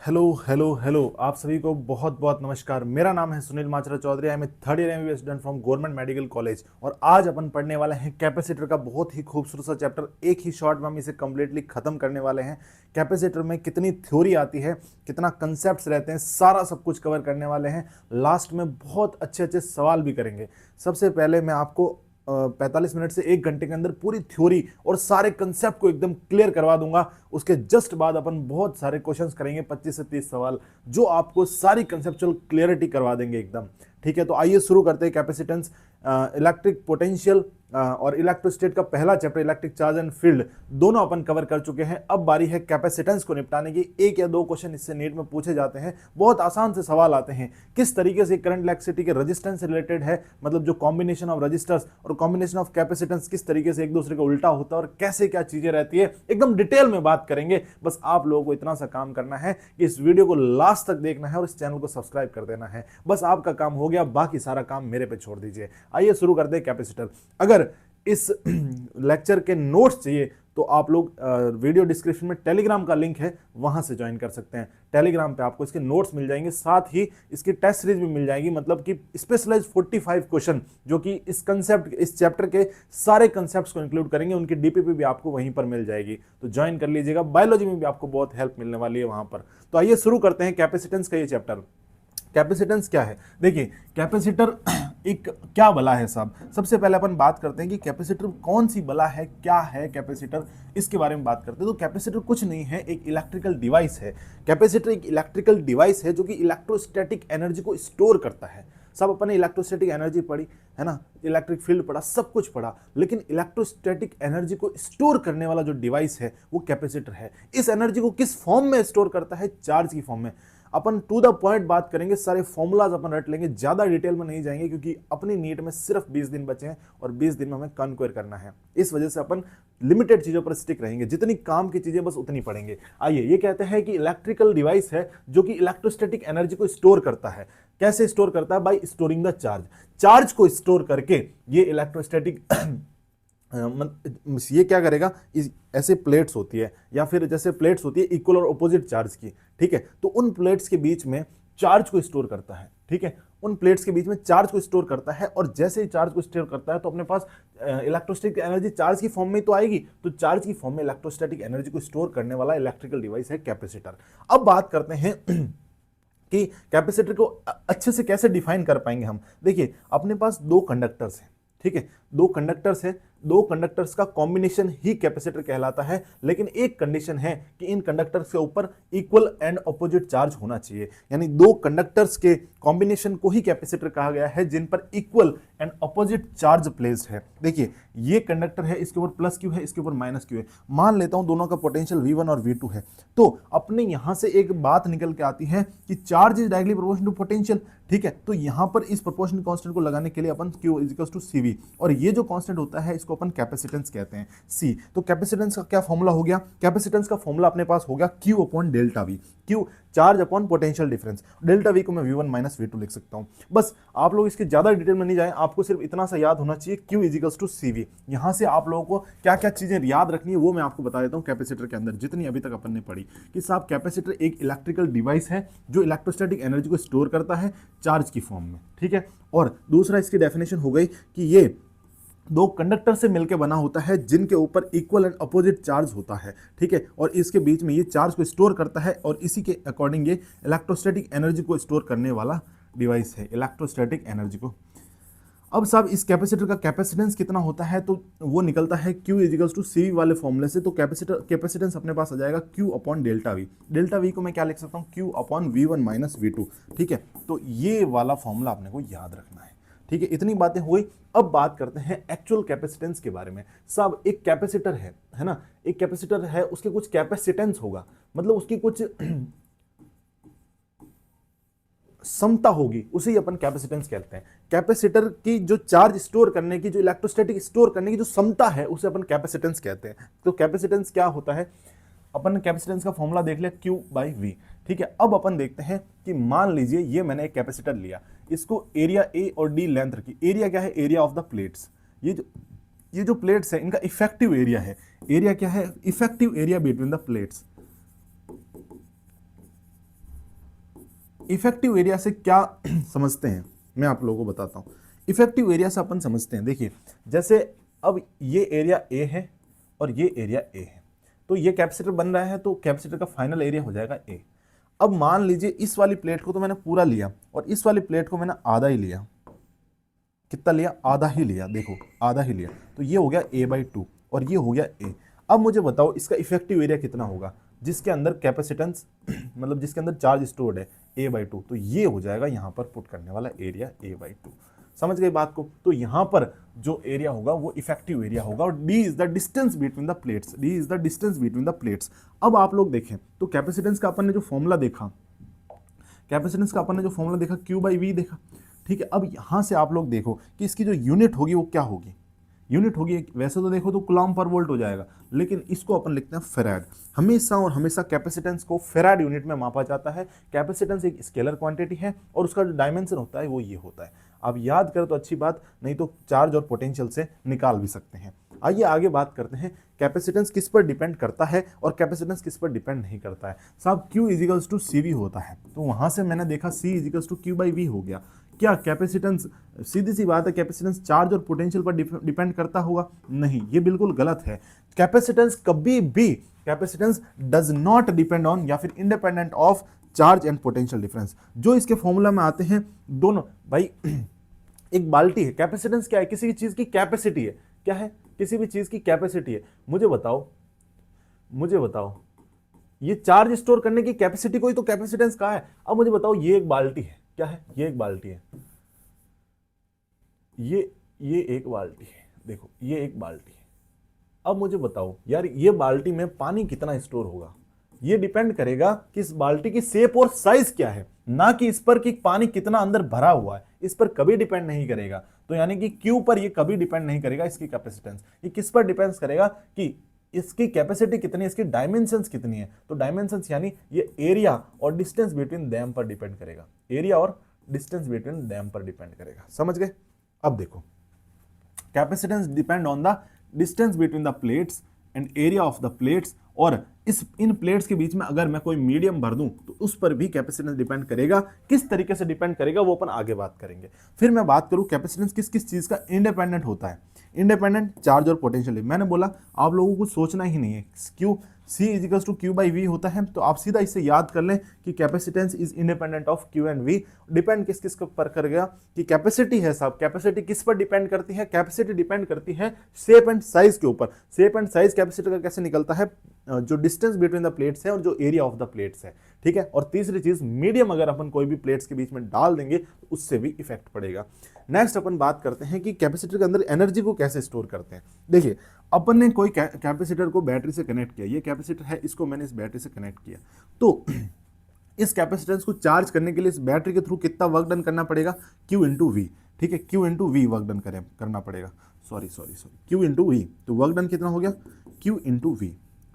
Hello hello hello, आप सभी को बहुत बहुत नमस्कार। मेरा नाम है Sunil Machra Chaudhary. I am third year MBBS student from government medical college और आज अपन पढ़ने वाले हैं कैपेसिटर का बहुत ही खूबसूरत सा चैप्टर। एक ही शॉर्ट में हम इसे कम्प्लीटली खत्म करने वाले हैं। कैपेसिटर में कितनी थ्योरी आती है, कितना कंसेप्ट रहते हैं, सारा सब कुछ कवर करने वाले हैं। लास्ट में बहुत अच्छे अच्छे सवाल भी करेंगे। सबसे पहले मैं आपको 45 मिनट से 1 घंटे के अंदर पूरी थ्योरी और सारे कंसेप्ट को एकदम क्लियर करवा दूंगा। उसके जस्ट बाद अपन बहुत सारे क्वेश्चंस करेंगे, 25 से 30 सवाल, जो आपको सारी कंसेप्चुअल क्लियरिटी करवा देंगे एकदम। ठीक है, तो आइए शुरू करते हैं। कैपेसिटेंस, इलेक्ट्रिक पोटेंशियल और इलेक्ट्रोस्टेट का पहला chapter electric charge and field दोनों अपन कवर कर चुके हैं। अब बारी है कैपेसिटेंस को निपटाने की। एक या दो क्वेश्चन इससे नीट में पूछे जाते हैं, बहुत आसान से सवाल आते हैं। किस तरीके से करंट इलेक्ट्रिसिटी के रेजिस्टेंस से रिलेटेड है, मतलब जो कॉम्बिनेशन ऑफ रजिस्टर्स और कॉम्बिनेशन ऑफ कैपेसिटेंस किस तरीके से एक दूसरे का उल्टा होता है और कैसे क्या चीजें रहती है, एकदम डिटेल में बात करेंगे। बस आप लोगों को इतना सा काम करना है कि इस वीडियो को लास्ट तक देखना है और इस चैनल को सब्सक्राइब कर देना है। बस आपका काम हो गया, बाकी सारा काम मेरे पे छोड़ दीजिए। आइए शुरू करते हैं कैपेसिटर। अगर इस लेक्चर के नोट्स चाहिए तो आप लोग वीडियो डिस्क्रिप्शन में टेलीग्राम का लिंक है, वहां से ज्वाइन कर सकते हैं। टेलीग्राम पे आपको इसके नोट्स मिल जाएंगे, साथ ही इसकी टेस्ट सीरीज भी मिल जाएगी, मतलब कि स्पेशलाइज 45 क्वेश्चन जो कि इस कंसेप्ट, इस चैप्टर के सारे कंसेप्ट्स को इंक्लूड करेंगे। उनकी डीपीपी भी आपको वहीं पर मिल जाएगी, तो ज्वाइन कर लीजिएगा। बायोलॉजी में भी आपको बहुत हेल्प मिलने वाली है वहां पर। तो आइए शुरू करते हैं कैपेसिटेंस का ये चैप्टर। कैपेसिटेंस क्या है? देखिए, कैपेसिटर एक क्या बला है साहब। सबसे पहले अपन बात करते हैं कि कैपेसिटर कौन सी बला है, क्या है कैपेसिटर, इसके बारे में बात करते हैं। तो कैपेसिटर कुछ नहीं है, एक इलेक्ट्रिकल डिवाइस है। कैपेसिटर एक इलेक्ट्रिकल डिवाइस है जो कि इलेक्ट्रोस्टैटिक एनर्जी को स्टोर करता है। सब अपन ने इलेक्ट्रोस्टैटिक एनर्जी पढ़ी है ना, इलेक्ट्रिक फील्ड पढ़ा, सब कुछ पढ़ा, लेकिन इलेक्ट्रोस्टैटिक एनर्जी को स्टोर करने वाला जो डिवाइस है वो कैपेसिटर है। इस एनर्जी को किस फॉर्म में स्टोर करता है? चार्ज की फॉर्म में। अपन टू द पॉइंट बात करेंगे, सारे फॉर्मूलाज अपन रट लेंगे, ज्यादा डिटेल में नहीं जाएंगे क्योंकि अपनी नीट में सिर्फ 20 दिन बचे हैं और 20 दिन में हमें कन्क्वेयर करना है। इस वजह से अपन लिमिटेड चीजों पर स्टिक रहेंगे, जितनी काम की चीजें बस उतनी पढ़ेंगे। आइए, ये कहते हैं कि इलेक्ट्रिकल डिवाइस है जो कि इलेक्ट्रोस्टैटिक एनर्जी को स्टोर करता है। कैसे स्टोर करता है? Bye storing the charge. Charge को स्टोर करके ये इलेक्ट्रोस्टैटिक ये क्या करेगा, ऐसे प्लेट्स होती है या फिर जैसे प्लेट्स होती है इक्वल और ऑपोजिट चार्ज की, ठीक है, तो उन प्लेट्स के बीच में चार्ज को स्टोर करता है। ठीक है, उन प्लेट्स के बीच में चार्ज को स्टोर करता है और जैसे ही चार्ज को स्टोर करता है तो अपने पास इलेक्ट्रोस्टैटिक एनर्जी चार्ज की फॉर्म में तो आएगी, तो चार्ज की फॉर्म में इलेक्ट्रोस्टैटिक एनर्जी को स्टोर करने वाला इलेक्ट्रिकल डिवाइस है कैपेसिटर। अब बात करते हैं कि कैपेसिटर को अच्छे से कैसे डिफाइन कर पाएंगे हम। देखिए, अपने पास दो कंडक्टर्स हैं, ठीक है, दो कंडक्टर्स है, दो कंडक्टर्स का कॉम्बिनेशन ही कैपेसिटर कहलाता है। लेकिन एक कंडीशन है कि इन कंडक्टर्स के ऊपर इक्वल एंड ऑपोजिट चार्ज होना चाहिए, यानी दो कंडक्टर्स के कॉम्बिनेशन को ही कैपेसिटर कहा गया है जिन पर equal and opposite charge placed है। देखिए, ये कंडक्टर है, इसके ऊपर प्लस क्यू है, इसके ऊपर माइनस क्यू है। मान लेता हूं दोनों का पोटेंशियल V1 और V2 है, तो अपने यहां से एक बात निकल के आती है कि charge is directly proportional to potential. ठीक है, तो यहां पर इस प्रोपोर्शनल कांस्टेंट को लगाने के लिए अपन Q = CV, और ये जो कांस्टेंट होता है इसको अपन कैपेसिटेंस कहते हैं, C। तो कैपेसिटेंस का क्या फॉर्मूला हो गया? कैपेसिटेंस का फॉर्मूला अपने पास हो गया Q/ΔV। Q charge upon potential difference, delta V को मैं V1 - V2 लिख सकता हूं। बस आप लोग इसके ज्यादा डिटेल में नहीं जाएं, आपको सिर्फ इतना सा याद होना चाहिए, Q = CV। यहां से आप लोगों को क्या क्या चीजें याद रखनी है वो मैं आपको बता देता हूं। कैपेसिटर के अंदर जितनी अभी तक अपन ने पढ़ी कि साहब कैपेसिटर एक इलेक्ट्रिकल डिवाइस है जो इलेक्ट्रोस्टैटिक एनर्जी को स्टोर करता है चार्ज की फॉर्म में, ठीक है। और दूसरा इसकी डेफिनेशन हो गई कि ये दो कंडक्टर से मिलकर बना होता है जिनके ऊपर इक्वल एंड अपोजिट चार्ज होता है, ठीक है, और इसके बीच में ये चार्ज को स्टोर करता है और इसी के अकॉर्डिंग ये इलेक्ट्रोस्टैटिक एनर्जी को स्टोर करने वाला डिवाइस है, इलेक्ट्रोस्टैटिक एनर्जी को। अब साहब इस कैपेसिटर का कैपेसिटेंस कितना होता है, तो वो निकलता है Q = CV वाले फॉर्मूले से। तो कैपेसिटेंस अपने पास आ जाएगा Q/ΔV। डेल्टा V को मैं क्या लिख सकता हूँ? Q/V1 - V2, ठीक है। तो ये वाला फॉर्मूला अपने को याद रखना है, ठीक है। इतनी बातें हुई। अब बात करते हैं एक्चुअल कैपेसिटेंस के बारे में। साहब एक कैपेसिटर है ना, एक कैपेसिटर है, उसके कुछ कैपेसिटेंस होगा, मतलब उसकी कुछ समता होगी, उसे ही अपन कैपेसिटेंस कहते हैं। कैपेसिटर की जो चार्ज स्टोर करने की, जो इलेक्ट्रोस्टैटिक स्टोर करने की जो क्षमता है उसे अपन कैपेसिटेंस कहते हैं। तो कैपेसिटेंस क्या होता है? अपन ने कैपेसिटेंस का फॉर्मूला देख लिया Q/V, ठीक है। अब अपन देखते हैं कि मान लीजिए ये मैंने एक कैपेसिटर लिया, इसको एरिया A और D लेंथ रखी। एरिया क्या है? Area of the plates. ये जो प्लेट्स है इनका इफेक्टिव एरिया है। एरिया क्या है? Effective area between the plates. Effective area से क्या समझते हैं मैं आप लोगों को बताता हूँ। इफेक्टिव एरिया से अपन समझते हैं, देखिए जैसे अब ये एरिया ए है और ये एरिया ए है, तो ये कैपेसिटर बन रहा है, तो कैपेसिटर का फाइनल एरिया हो जाएगा ए। अब मान लीजिए इस वाली प्लेट को तो मैंने पूरा लिया और इस वाली प्लेट को मैंने आधा ही लिया। कितना लिया? आधा ही लिया, देखो आधा ही लिया, तो ये हो गया a/2 और ये हो गया a। अब मुझे बताओ इसका इफेक्टिव एरिया कितना होगा जिसके अंदर कैपेसिटेंस मतलब जिसके अंदर चार्ज स्टोर्ड है a/2, तो ये हो जाएगा यहाँ पर पुट करने वाला एरिया a/2। समझ गए बात को? तो यहाँ पर जो एरिया होगा वो इफेक्टिव एरिया होगा और d is the distance between the plates, d is the distance between the plates. अब आप लोग देखें तो कैपेसिटेंस का अपन ने जो फॉर्मूला देखा, कैपेसिटेंस का अपन ने जो फॉर्मूला देखा Q/V देखा, ठीक है। अब यहाँ से आप लोग देखो कि इसकी जो यूनिट होगी वो क्या होगी, यूनिट होगी वैसे तो देखो तो कूलम्ब पर वोल्ट हो जाएगा, लेकिन इसको अपन लिखते हैं फेराड। हमेशा और हमेशा कैपेसिटेंस को फेराड यूनिट में मापा जाता है। कैपेसिटेंस एक स्केलर क्वांटिटी है और उसका जो डायमेंशन होता है वो ये होता है। आप याद करें तो अच्छी बात, नहीं तो चार्ज और पोटेंशियल से निकाल भी सकते हैं। आइए आगे बात करते हैं कैपेसिटेंस किस पर डिपेंड करता है और कैपेसिटेंस किस पर डिपेंड नहीं करता है। साहब Q = CV होता है, तो वहां से मैंने देखा C = Q/V हो गया। क्या कैपेसिटेंस, सीधी सी बात है, कैपेसिटेंस चार्ज और पोटेंशियल पर डिपेंड करता होगा? नहीं, ये बिल्कुल गलत है। कैपेसिटेंस कभी भी, capacitance does not depend on या फिर independent of charge and potential difference. जो इसके फॉर्मूला में आते हैं दोनों, भाई एक बाल्टी है, कैपेसिटेंस क्या है? किसी भी चीज की कैपेसिटी है। क्या है? किसी भी चीज की कैपेसिटी है। मुझे बताओ ये चार्ज स्टोर करने की कैपेसिटी को ही तो कैपेसिटेंस कहा है। अब मुझे बताओ ये एक बाल्टी है, क्या है? ये एक बाल्टी है, ये एक बाल्टी है, देखो ये एक बाल्टी है। अब मुझे बताओ यार ये बाल्टी में पानी कितना स्टोर होगा? ये डिपेंड करेगा कि इस बाल्टी की शेप और साइज क्या है, ना कि इस पर कि पानी कितना अंदर भरा हुआ है। इस पर कभी डिपेंड नहीं करेगा। तो यानी कि क्यू पर ये कभी डिपेंड नहीं करेगा इसकी कैपेसिटेंस। ये किस पर डिपेंड करेगा कि इसकी कैपेसिटी कितनी है, इसकी डायमेंशंस कितनी है। तो डायमेंशंस यानी ये एरिया और डिस्टेंस बिटवीन देम पर डिपेंड करेगा, एरिया और डिस्टेंस बिटवीन देम पर डिपेंड करेगा। समझ गए? अब देखो capacitance depend on the distance between the plates and area of the plates, और इन प्लेट्स के बीच में अगर मैं कोई मीडियम भर दूं तो उस पर भी कैपेसिटेंस डिपेंड करेगा। किस तरीके से डिपेंड करेगा वो अपन आगे बात करेंगे। फिर मैं बात करूं कैपेसिटेंस किस किस चीज का इंडिपेंडेंट होता है। इंडिपेंडेंट चार्ज और पोटेंशियल। मैंने बोला आप लोगों को सोचना ही नहीं है, क्यों C = Q/V होता है, तो आप सीधा इससे याद कर लें कि capacitance is independent of Q and V। Depend किस किस पर करेगा कि कैपेसिटी है साहब, कैपेसिटी किस पर डिपेंड करती है? कैपेसिटी डिपेंड करती है शेप एंड साइज के ऊपर। शेप एंड साइज कैपेसिटी का कैसे निकलता है? जो डिस्टेंस बिटवीन द प्लेट्स है और जो एरिया ऑफ द प्लेट्स है, ठीक है। और तीसरी चीज मीडियम अगर अपन कोई भी प्लेट्स के बीच में डाल देंगे तो उससे भी इफेक्ट पड़ेगा। नेक्स्ट अपन बात करते हैं कि कैपेसिटर के अंदर एनर्जी को कैसे स्टोर करते हैं। देखिए अपन ने कोई कैपेसिटर को बैटरी से कनेक्ट किया, ये कैपेसिटर है, इसको मैंने इस बैटरी से कनेक्ट किया, तो इस कैपेसिटेंस को चार्ज करने के लिए इस बैटरी के थ्रू कितना वर्क डन करना पड़ेगा? Q/V, ठीक है, Q/V वर्क डन करना पड़ेगा। सॉरी Q/V, तो वर्क डन कितना हो गया? Q/V,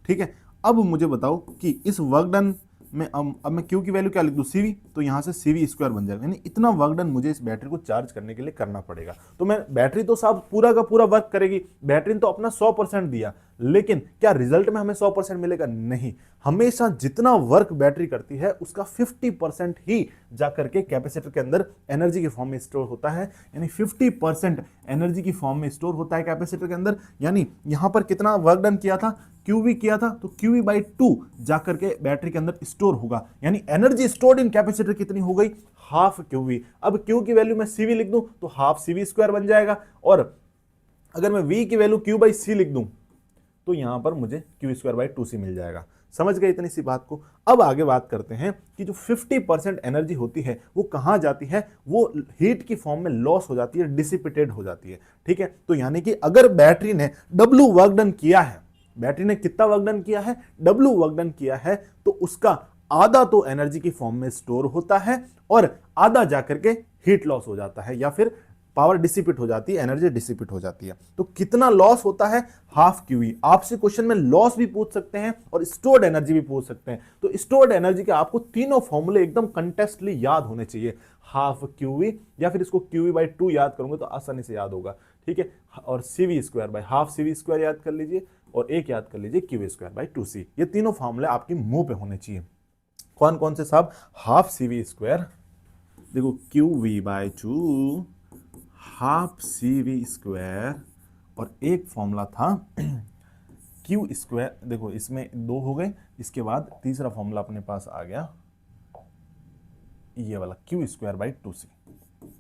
ठीक है। अब मुझे बताओ कि इस वर्क डन में अब मैं Q की वैल्यू क्या लिख दूं? CV, तो यहाँ से CV² बन जाएगा, यानी इतना वर्क डन मुझे इस बैटरी को चार्ज करने के लिए करना पड़ेगा। तो मैं बैटरी तो साहब पूरा का पूरा वर्क करेगी, बैटरी ने तो अपना 100% दिया, लेकिन क्या रिजल्ट में हमें 100% मिलेगा? नहीं, हमेशा जितना वर्क बैटरी करती है उसका 50% ही जाकर के कैपेसिटर के अंदर एनर्जी के फॉर्म में स्टोर होता है। यानी 50% एनर्जी की फॉर्म में स्टोर होता है कैपेसिटर के अंदर। यानी यहां पर कितना वर्क डन किया था? QV किया था, तो QV/2 जाकर के बैटरी के अंदर स्टोर होगा। यानी एनर्जी स्टोर्ड इन कैपेसिटर कितनी हो गई? Half QV। अब Q की वैल्यू मैं CV लिख दूं तो हाफ CV² बन जाएगा, और अगर मैं V की वैल्यू Q/C लिख दूं तो यहां पर मुझे Q²/2C मिल जाएगा। समझ गए इतनी सी बात को? अब आगे बात करते हैं कि जो 50% एनर्जी होती है वो कहां जाती है? वो हीट की फॉर्म में लॉस हो जाती है, डिसिपेटेड हो जाती है, ठीक है। तो यानी कि अगर बैटरी ने W वर्क डन किया है, बैटरी ने कितना वर्क डन किया है? W वर्क डन किया है, तो उसका आधा तो एनर्जी की फॉर्म में स्टोर होता है और आधा जाकर के हीट लॉस हो जाता है, या फिर पावर डिसिपेट हो जाती है, एनर्जी डिसिपेट हो जाती है। तो कितना लॉस होता है? Half QE। आपसे क्वेश्चन में लॉस भी पूछ सकते हैं और स्टोर्ड एनर्जी भी पूछ सकते हैं। तो स्टोर्ड एनर्जी के आपको तीनों फॉर्मूले एकदम कंटेस्टली याद होने चाहिए। हाफ QE, या फिर इसको QE/2 याद करूंगा तो आसानी से याद होगा, ठीक है। और CV², हाफ CV² याद कर लीजिए, और एक याद कर लीजिए QV²/2C। ये तीनों फॉर्मूले आपके मुंह पे होने चाहिए। कौन कौन से साहब? हाफ CV², देखो Q V by two half C V square, और एक फॉर्मूला था क्यू स्क्वायर, देखो इसमें दो हो गए, इसके बाद तीसरा फॉर्मूला अपने पास आ गया ये वाला क्यू स्क्वायर बाई टू सी।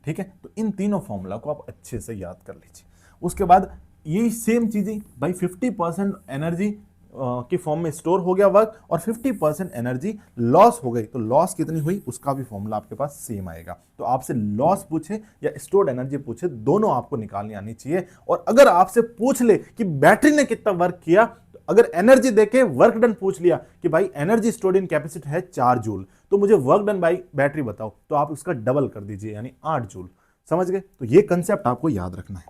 ठीक है, तो इन तीनों फॉर्मूला को आप अच्छे से याद कर लीजिए। उसके बाद ये सेम चीजें भाई 50% एनर्जी के फॉर्म में स्टोर हो गया वर्क, और 50% एनर्जी लॉस हो गई, तो लॉस कितनी हुई उसका भी फॉर्मूला आपके पास सेम आएगा। तो आपसे लॉस पूछे या स्टोर्ड एनर्जी पूछे, दोनों आपको निकालनी आनी चाहिए। और अगर आपसे पूछ ले कि बैटरी ने कितना वर्क किया, तो अगर एनर्जी देके वर्क डन पूछ लिया कि भाई एनर्जी स्टोर्ड इन कैपेसिटर है 4 जूल, तो मुझे वर्क डन बाई बैटरी बताओ, तो आप उसका डबल कर दीजिए यानी 8 जूल। समझ गए? तो ये कंसेप्ट आपको याद रखना है।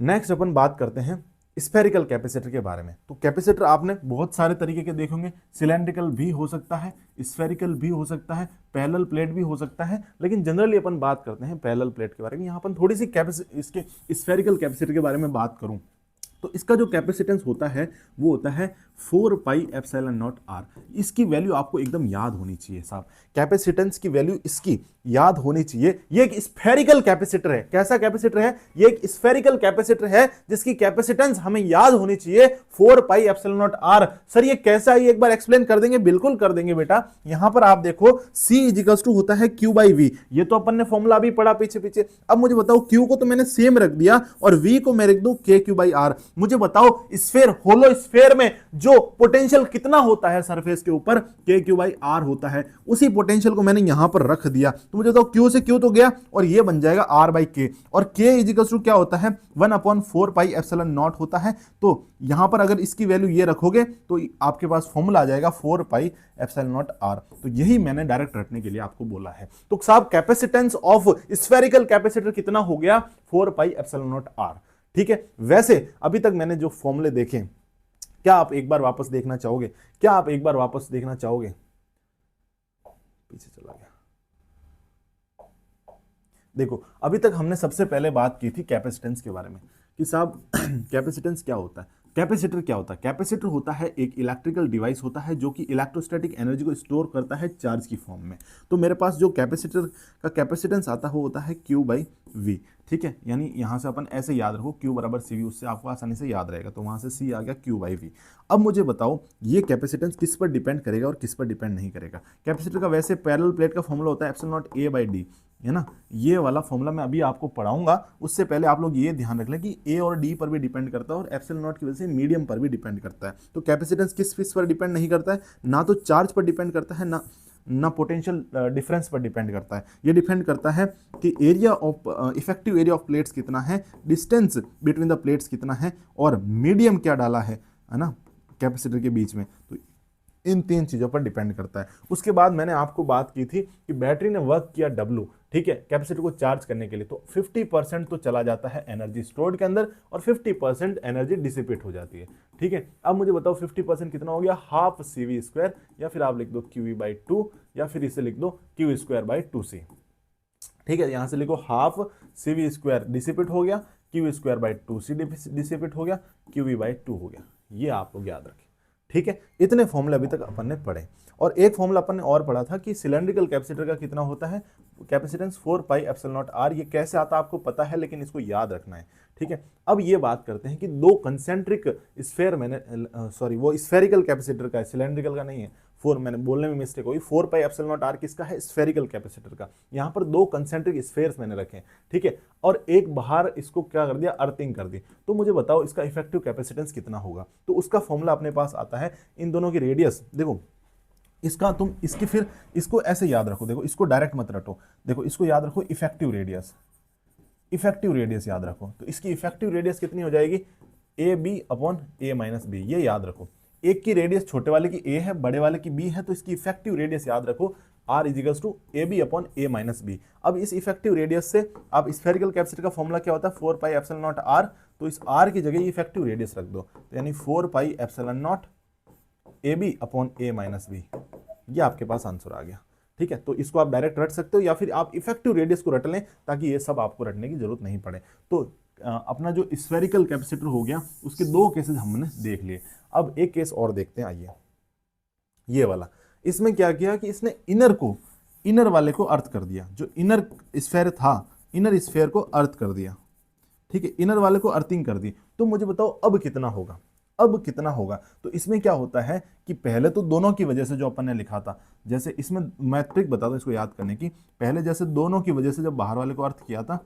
नेक्स्ट अपन बात करते हैं स्फेरिकल कैपेसिटर के बारे में। तो कैपेसिटर आपने बहुत सारे तरीके के देखे होंगे, सिलेंड्रिकल भी हो सकता है, स्फेरिकल भी हो सकता है, पैरेलल प्लेट भी हो सकता है, लेकिन जनरली अपन बात करते हैं पैरेलल प्लेट के बारे में। यहाँ अपन थोड़ी सी इसके स्फेरिकल कैपेसिटर के बारे में बात करूं तो इसका जो कैपेसिटेंस होता है वो होता है 4 पाई एप्सिलॉन नॉट आर। इसकी वैल्यू आपको एकदम याद होनी चाहिए साहब, कैपेसिटेंस की वैल्यू इसकी याद होनी चाहिए। ये एक स्फेरिकल कैपेसिटर है। कैसा कैपेसिटर है? ये एक स्फेरिकल कैपेसिटर है जिसकी कैपेसिटेंस हमें याद होनी चाहिए 4 pi epsilon not R. Sir ये कैसा है, ये एक बार एक्सप्लेन कर देंगे? बिल्कुल कर देंगे बेटा। यहां पर आप देखो C इजिकल्स टू होता है Q बाई V, ये तो अपन ने फॉर्मूला भी पढ़ा पीछे पीछे। अब मुझे बताओ Q को तो मैंने सेम रख दिया और V को मैं रख दूं KQ बाई R। मुझे बताओ स्फेयर, होलो स्फेयर में जो पोटेंशियल कितना होता है सरफेस के ऊपर, KQ बाई R होता है। उसी पोटेंशियल को मैंने यहां पर रख दिया, तो मुझे बताओ Q से Q तो गया और ये बन जाएगा R बाई K, और K इजिकल्स टू क्या होता है 1/4 पाई एप्सिलॉन नॉट होता है। तो यहां पर अगर इसकी वैल्यू ये रखोगे तो आपके पास फॉर्मूला आ जाएगा 4 पाई एप्सिलॉन नॉट R। तो यही मैंने डायरेक्ट रखने के लिए आपको बोला है। तो साहब कैपेसिटेंस ऑफ स्फेरिकल कैपेसिटर कितना हो गया? 4 पाई एप्सिलॉन नॉट R। ठीक है, वैसे अभी तक मैंने जो फॉर्मूले देखे, क्या आप एक बार वापस देखना चाहोगे? क्या आप एक बार वापस देखना चाहोगे? पीछे चला गया। देखो अभी तक हमने सबसे पहले बात की थी कैपेसिटेंस के बारे में कि साहब कैपेसिटेंस क्या होता है, कैपेसिटर क्या होता है? कैपेसिटर होता है एक इलेक्ट्रिकल डिवाइस होता है जो कि इलेक्ट्रोस्टैटिक एनर्जी को स्टोर करता है चार्ज की फॉर्म में। तो मेरे पास जो कैपेसिटर का कैपेसिटेंस आता है वो होता है Q बाई V। ठीक है, यानी यहाँ से अपन ऐसे याद रखो Q बराबर CV, उससे आपको आसानी से याद रहेगा। तो वहाँ से C आ गया Q बाई V। अब मुझे बताओ ये कैपेसिटेंस किस पर डिपेंड करेगा और किस पर डिपेंड नहीं करेगा? कैपेसिटर का वैसे पैरेलल प्लेट का फॉर्मूला होता है epsilon not A by D, है ना। ये वाला फॉर्मूला मैं अभी आपको पढ़ाऊंगा, उससे पहले आप लोग ये ध्यान रख लें कि A और D पर भी डिपेंड करता है और एप्सिलॉन नॉट की वजह से मीडियम पर भी डिपेंड करता है। तो कैपेसिटेंस किस पर डिपेंड नहीं करता है? ना तो चार्ज पर डिपेंड करता है, ना पोटेंशियल डिफरेंस पर डिपेंड करता है। ये डिपेंड करता है कि area of effective area of plates कितना है, डिस्टेंस बिटवीन द प्लेट्स कितना है, और मीडियम क्या डाला है ना कैपेसिटर के बीच में। तो इन 3 चीज़ों पर डिपेंड करता है। उसके बाद मैंने आपको बात की थी कि बैटरी ने वर्क किया W, ठीक है, कैपेसिटर को चार्ज करने के लिए, तो 50% तो चला जाता है एनर्जी स्टोर्ड के अंदर और 50% एनर्जी डिसिपेट हो जाती है। ठीक है, अब मुझे बताओ 50% कितना हो गया? हाफ CV स्क्वायर, या फिर आप लिख दो QV बाई 2, या फिर इसे लिख दो Q स्क्वायर बाई 2C। ठीक है, यहां से लिखो हाफ CV स्क्वायर डिसिपेट हो गया, Q square by 2C dissipate हो गया, QV बाई 2 हो गया। ये आप लोग याद रखें। ठीक है, इतने फॉर्मूले अभी तक अपन ने पढ़े। और एक फॉर्मूला अपन ने और पढ़ा था कि सिलेंड्रिकल कैपेसिटर का कितना होता है capacitance 4 pi epsilon not R। ये कैसे आता है आपको पता है, लेकिन इसको याद रखना है। ठीक है, अब ये बात करते हैं कि दो कंसेंट्रिक स्फेयर, मैंने सॉरी वो स्फेरिकल कैपेसिटर का है, सिलेंड्रिकल का नहीं है। 4 मैंने बोलने में मिस्टेक हुई, 4 पाई एप्सिलॉन नॉट R किसका है? स्फेरिकल कैपेसिटर का। यहाँ पर दो कंसेंट्रिक स्फेयर्स मैंने रखे, ठीक है, और एक बाहर इसको क्या कर दिया? अर्थिंग कर दी। तो मुझे बताओ इसका इफेक्टिव कैपेसिटेंस कितना होगा? तो उसका फॉर्मूला अपने पास आता है, इन दोनों की रेडियस देखो, इसका तुम इसकी फिर इसको ऐसे याद रखो, देखो इसको डायरेक्ट मत रटो, देखो इसको याद रखो इफेक्टिव रेडियस, इफेक्टिव रेडियस याद रखो। तो इसकी इफेक्टिव रेडियस कितनी हो जाएगी? AB upon A minus B। ये याद रखो, एक की रेडियस छोटे वाले की A है, बड़े वाले की B है, तो इसकी इफेक्टिव रेडियस याद रखो R equals to AB upon A minus B। अब इस इफेक्टिव रेडियस से आप स्फेरिकल कैपेसिटर का फॉर्मूला क्या होता है? 4 पाई एप्सिलॉन नॉट R। तो इस R की जगह इफेक्टिव रेडियस रख दो, तो यानी 4 pi epsilon not AB upon A minus B। ये आपके पास आंसर आ गया। ठीक है, तो इसको आप डायरेक्ट रट सकते हो या फिर आप इफेक्टिव रेडियस को रट लें, ताकि ये सब आपको रटने की जरूरत नहीं पड़े। तो अपना जो स्फेरिकल कैपेसिटर हो गया उसके दो केसेस हमने देख लिए। अब एक केस और देखते हैं, आइए। ये वाला, इसमें क्या किया कि इसने इनर वाले को अर्थ कर दिया, जो इनर स्फेयर था, इनर स्फेयर को अर्थ कर दिया, ठीक है, इनर वाले को अर्थिंग कर दी। तो मुझे बताओ अब कितना होगा, अब कितना होगा। तो इसमें क्या होता है कि पहले तो दोनों की वजह से जो अपन ने लिखा था, जैसे इसमें मैं ट्रिक बता दूं इसको याद करने की, पहले जैसे दोनों की वजह से जब बाहर वाले को अर्थ किया था,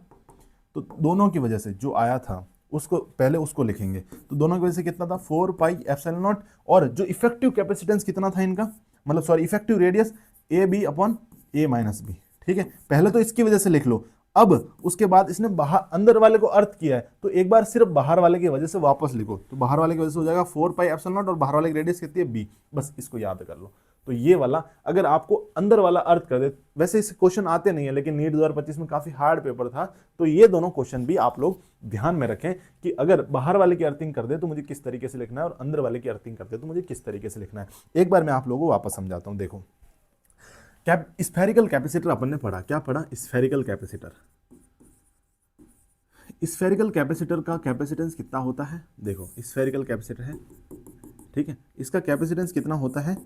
तो दोनों की वजह से जो आया था उसको पहले उसको लिखेंगे। तो दोनों की वजह से कितना था 4 पाई एप्सिलॉन नॉट, और जो इफेक्टिव कैपेसिटेंस कितना था इनका, मतलब sorry effective radius A B upon A minus B, ठीक है। पहले तो इसकी वजह से लिख लो, अब उसके बाद इसने बाहर अंदर वाले को अर्थ किया है, तो एक बार सिर्फ बाहर वाले की वजह से वापस लिखो, तो बाहर वाले की वजह से हो जाएगा 4 पाई एप्सिलॉन नॉट और बाहर वाले की रेडियस कितनी है बी, बस इसको याद कर लो। तो ये वाला अगर आपको अंदर वाला अर्थ कर दे, वैसे इस क्वेश्चन आते नहीं है लेकिन नीट 2025 में काफी हार्ड पेपर था, तो ये दोनों क्वेश्चन भी आप लोग ध्यान में रखें कि अगर बाहर वाले की अर्थिंग कर दे तो मुझे किस तरीके से लिखना है और अंदर वाले की अर्थिंग कर दे तो मुझे किस तरीके से लिखना है। एक बार मैं आप लोगों को वापस समझाता हूं। देखो स्फेरिकल कैपेसिटर अपन ने पढ़ा, क्या पढ़ा, स्फेरिकल कैपेसिटर। स्फेरिकल कैपेसिटर का कैपेसिटेंस कितना होता है, देखो स्फेरिकल कैपेसिटर है, ठीक है, इसका कैपेसिटेंस कितना होता है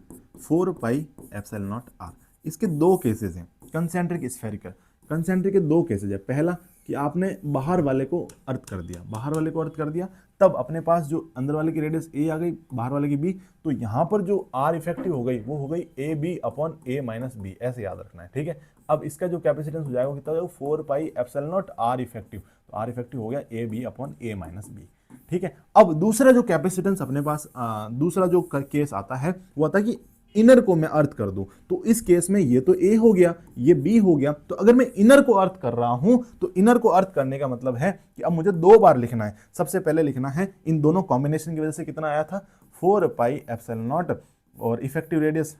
4 पाई एप्सिलॉन नॉट आर। इसके दो केसेस हैं, कंसेंट्रिक स्फेरिकल, कंसेंट्रिक के दो केसेस है। पहला कि आपने बाहर वाले को अर्थ कर दिया, बाहर वाले को अर्थ कर दिया, तब अपने पास जो अंदर वाले की रेडियस ए आ गई, बाहर वाले की बी, तो यहाँ पर जो आर इफेक्टिव हो गई वो हो गई A B upon A minus B, ऐसे याद रखना है, ठीक है। अब इसका जो कैपेसिटेंस हो जाएगा वो कितना हो जाएगा 4 pi epsilon not R effective, तो आर इफेक्टिव हो गया A B upon A minus B, ठीक है। अब दूसरा जो कैपेसिटेंस अपने पास दूसरा जो केस आता है वो आता है कि इनर को मैं अर्थ कर दूं, तो इस केस में ये तो ए हो गया, ये बी हो गया, तो अगर मैं इनर को अर्थ कर रहा हूं तो इनर को अर्थ करने का मतलब है कि अब मुझे दो बार लिखना है। सबसे पहले लिखना है इन दोनों कॉम्बिनेशन की वजह से कितना आया था 4 पाई एप्सिलॉन नॉट और effective radius